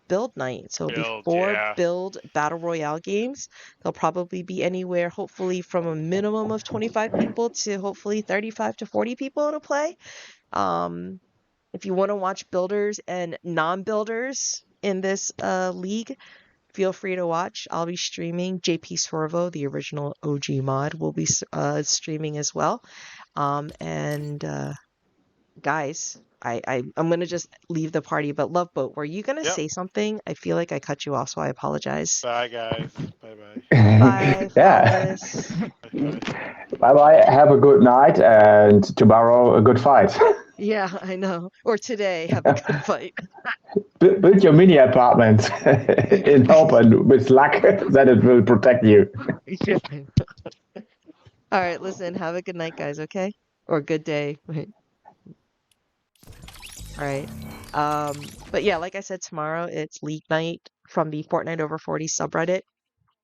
build night. So it'll be Build, four yeah. build battle royale games. They'll probably be anywhere, hopefully, from a minimum of 25 people to hopefully 35 to 40 people to play. Um, if you want to watch builders and non-builders in this league, feel free to watch. I'll be streaming. JP Sorvo, the original OG mod, will be streaming as well. And guys, I'm gonna just leave the party. But Love Boat, were you gonna Yep. say something? I feel like I cut you off, so I apologize. Bye, guys. Bye, bye. Bye, yeah. Flawless. Bye, bye. Bye bye. Have a good night, and tomorrow a good fight. Yeah, I know. Or today, have a good fight. Build your mini apartment in hope and with luck that it will protect you. Yeah. All right, listen, have a good night, guys, okay? Or good day. All right. But yeah, like I said, tomorrow it's league night from the Fortnite over 40 subreddit.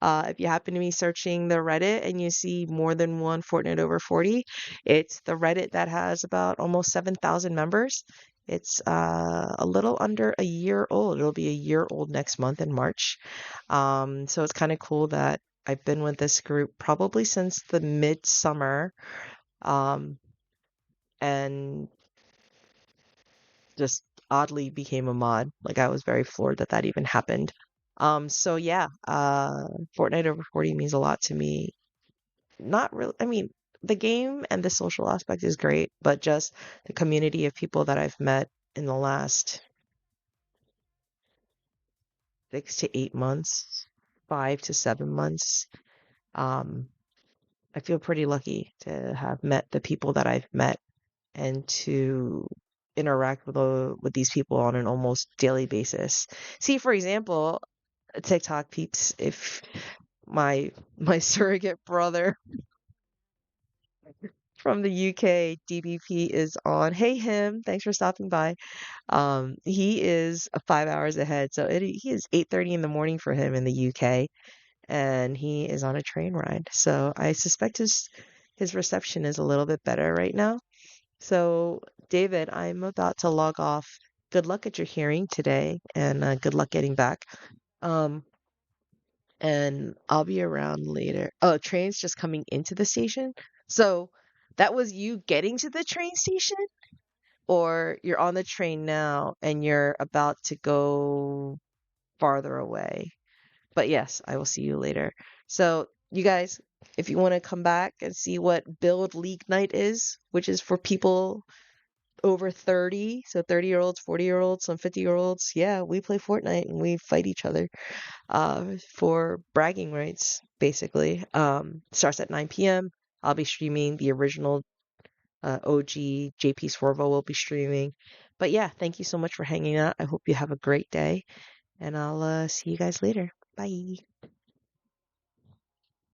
If you happen to be searching the Reddit and you see more than one Fortnite over 40, it's the Reddit that has about almost 7,000 members. It's a little under a year old. It'll be a year old next month in March. So it's kind of cool that I've been with this group probably since the midsummer. Um, and just oddly became a mod. Like I was very floored that that even happened. So yeah, Fortnite over 40 means a lot to me. Not really, I mean, the game and the social aspect is great, but just the community of people that I've met in the last 6 to 8 months, 5 to 7 months. Um, I feel pretty lucky to have met the people that I've met and to interact with these people on an almost daily basis. See, for example, TikTok peeps, if my surrogate brother from the UK, DBP, is on. Hey him, thanks for stopping by. He is 5 hours ahead, so he is 8:30 in the morning for him in the UK, and he is on a train ride. So I suspect his reception is a little bit better right now. So, David, I'm about to log off. Good luck at your hearing today, and good luck getting back. Um, and I'll be around later. Oh, train's just coming into the station. So that was you getting to the train station, or you're on the train now and you're about to go farther away. But yes, I will see you later. So, you guys, if you want to come back and see what Build League Night is, which is for people over 30, so 30-year-olds, 40-year-olds, some 50-year-olds, yeah, we play Fortnite and we fight each other for bragging rights, basically. Starts at 9 p.m. I'll be streaming the original OG JP Swervo will be streaming. But yeah, thank you so much for hanging out. I hope you have a great day, and I'll see you guys later. Bye.